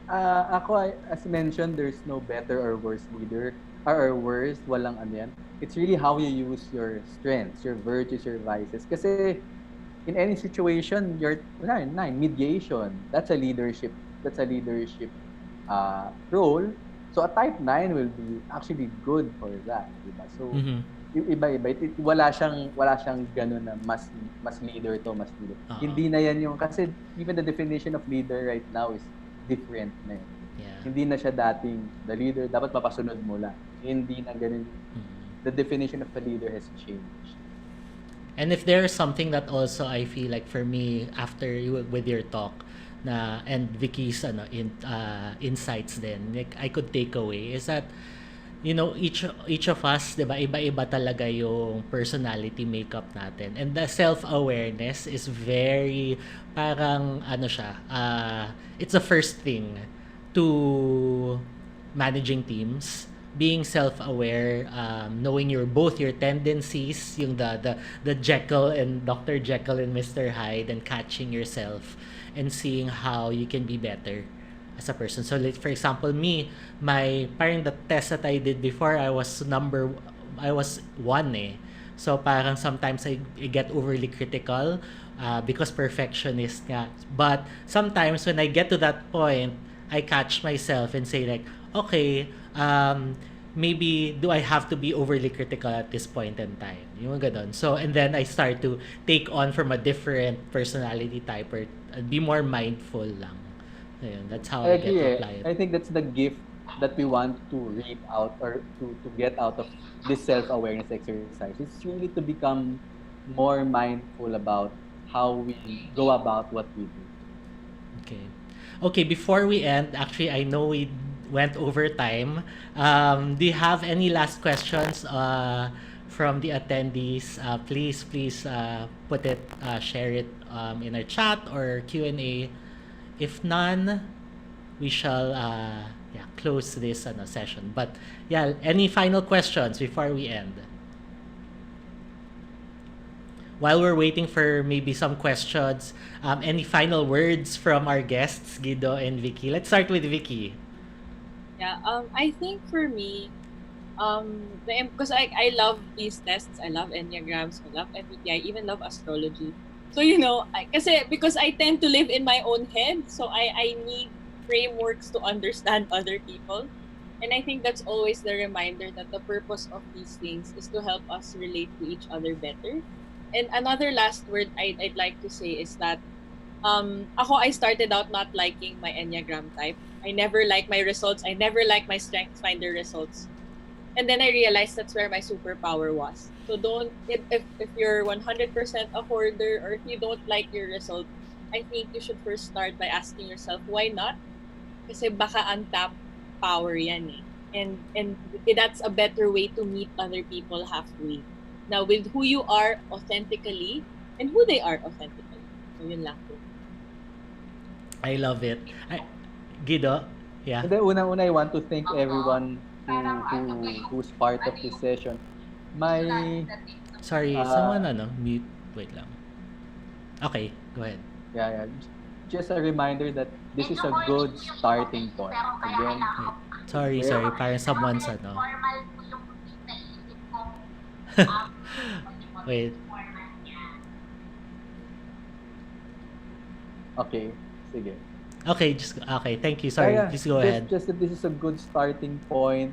Ako, as mentioned, there's no better or worse leader or worse, walang ano yan. It's really how you use your strengths, your virtues, your vices. Kasi in any situation, mediation, that's a leadership role. So a type 9 will be actually good for that, diba? So iba-iba. Wala siyang ganun na mas leader to, mas leader. Hindi na yan yung, kasi even the definition of leader right now is different na yun. Yeah. Hindi na siya dating the leader, dapat mapasunod mo lang. Hindi na ganun. The definition of a leader has changed. And if there's something that also I feel like for me after with your talk na and Vicky's insights then like I could take away is that you know each of us, 'di ba, iba-iba talaga yung personality makeup natin. And the self-awareness is very parang it's the first thing to managing teams. Being self-aware, knowing both your tendencies, yung the Jekyll and Dr. Jekyll and Mr. Hyde, and catching yourself and seeing how you can be better as a person. So like for example, parang the test that I did before, I was 1 eh. So parang sometimes I get overly critical because perfectionist nga. But sometimes when I get to that point, I catch myself and say like, okay, maybe do I have to be overly critical at this point in time? Yung ganun. So, and then I start to take on from a different personality type or be more mindful lang. Ayun, that's how I get to apply it. I think that's the gift that we want to reap out or to get out of this self-awareness exercise. It's really to become more mindful about how we go about what we do. Okay, before we end, actually, I know we went over time. Do you have any last questions from the attendees, please put it, share it in our chat or Q&A. If none, we shall close this session. But yeah, any final questions before we end? While we're waiting for maybe some questions, any final words from our guests, Guido and Vicky? Let's start with Vicky. Yeah. I think for me, because I love these tests, I love enneagrams, I love MBTI, I even love astrology. So because I tend to live in my own head, so I need frameworks to understand other people. And I think that's always the reminder that the purpose of these things is to help us relate to each other better. And another last word I'd like to say is that I started out not liking my Enneagram type. I never like my results. I never like my Strengths Finder results. And then I realized that's where my superpower was. So don't, if you're 100% a hoarder or if you don't like your result, I think you should first start by asking yourself, why not? Kasi baka untapped power yan eh. And that's a better way to meet other people halfway. Now, with who you are authentically and who they are authentically. So yun lang po. I love it. Guido, yeah. And then unang-una, I want to thank everyone who's part of this session. Sorry, someone mute. Wait lang. Okay, go ahead. Yeah. Just a reminder that this is a good starting point. Again, Sorry, parang someone's Wait. okay, sige. Okay, thank you. Sorry, please go ahead. Just that this is a good starting point.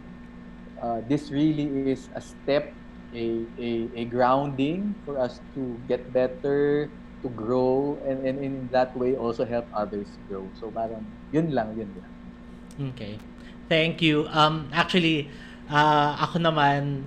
This really is a step, a grounding for us to get better, to grow, and in that way also help others grow. So parang yun lang. Okay. Thank you. Actually, ako naman,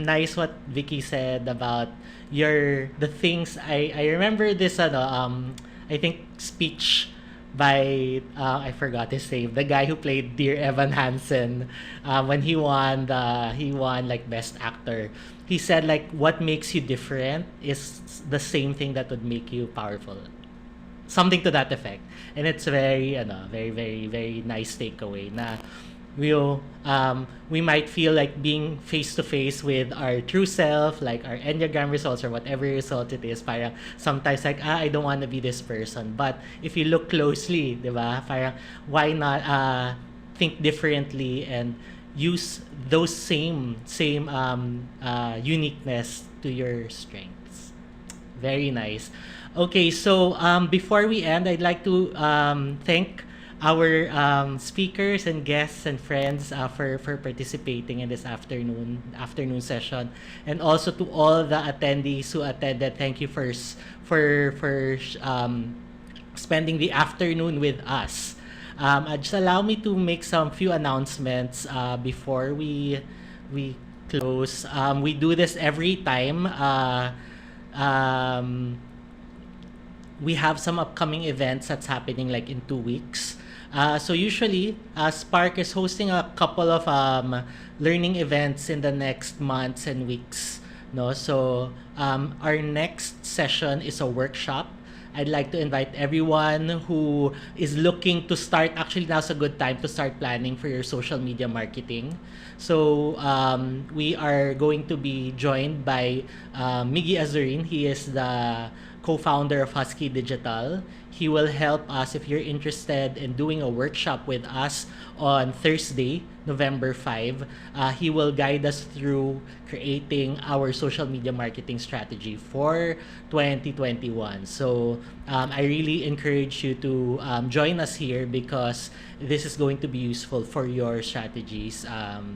nice what Vicky said about the things. I remember this I think speech by I forgot his name, the guy who played Dear Evan Hansen, when he won like best actor. He said like what makes you different is the same thing that would make you powerful. Something to that effect. And it's very very very very nice takeaway na we might feel like being face to face with our true self, like our Enneagram results or whatever result it is. Parang sometimes like I don't want to be this person. But if you look closely, di ba? Parang why not think differently and use those same uniqueness to your strengths. Very nice. Okay, so before we end, I'd like to thank our speakers and guests and friends for participating in this afternoon session, and also to all the attendees who attended. Thank you for spending the afternoon with us. Just allow me to make some few announcements before we close. We do this every time. We have some upcoming events that's happening like in 2 weeks. So usually, Spark is hosting a couple of learning events in the next months and weeks. No, so our next session is a workshop. I'd like to invite everyone who is looking to start. Actually, now's a good time to start planning for your social media marketing. So we are going to be joined by Miggy Azurin. He is the co-founder of Husky Digital. He will help us if you're interested in doing a workshop with us on Thursday, November 5. He will guide us through creating our social media marketing strategy for 2021. So I really encourage you to join us here because this is going to be useful for your strategies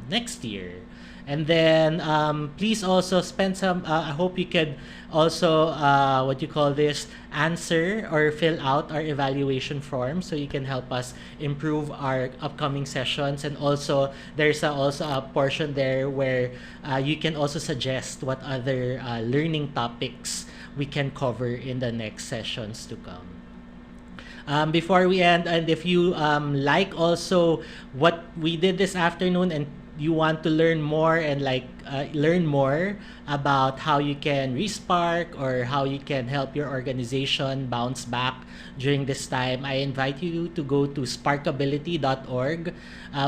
next year. And then please also spend some, I hope you could also, answer or fill out our evaluation form so you can help us improve our upcoming sessions. And also, there's also a portion there where you can also suggest what other learning topics we can cover in the next sessions to come. Before we end, and if you like also what we did this afternoon and you want to learn more and like learn more about how you can respark or how you can help your organization bounce back during this time, I invite you to go to sparkability.org.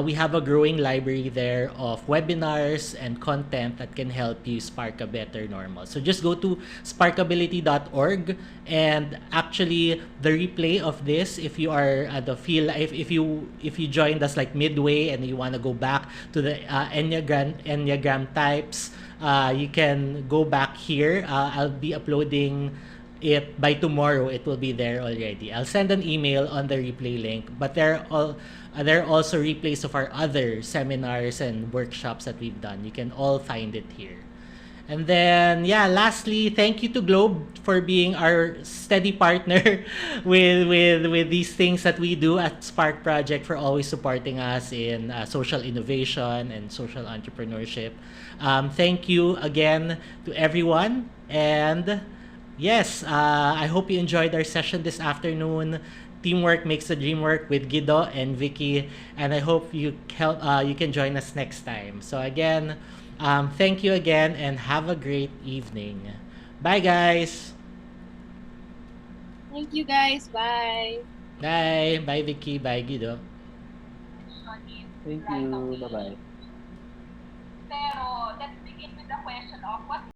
We have a growing library there of webinars and content that can help you spark a better normal. So just go to sparkability.org, and actually the replay of this, if you are at the feel, if you joined us like midway and you want to go back to the enneagram types, you can go back here. I'll be uploading it by tomorrow. It will be there already. I'll send an email on the replay link, but there are also replays of our other seminars and workshops that we've done. You can all find it here. And then, yeah, lastly, thank you to Globe for being our steady partner with these things that we do at Spark Project, for always supporting us in social innovation and social entrepreneurship. Thank you again to everyone. And yes, I hope you enjoyed our session this afternoon. Teamwork makes the dream work with Guido and Vicky, and I hope you can join us next time. So again, thank you again, and have a great evening. Bye, guys. Thank you guys. Bye. Bye, Vicky. Bye, Guido. Thank you. Bye-bye. Pero let's begin with the question of what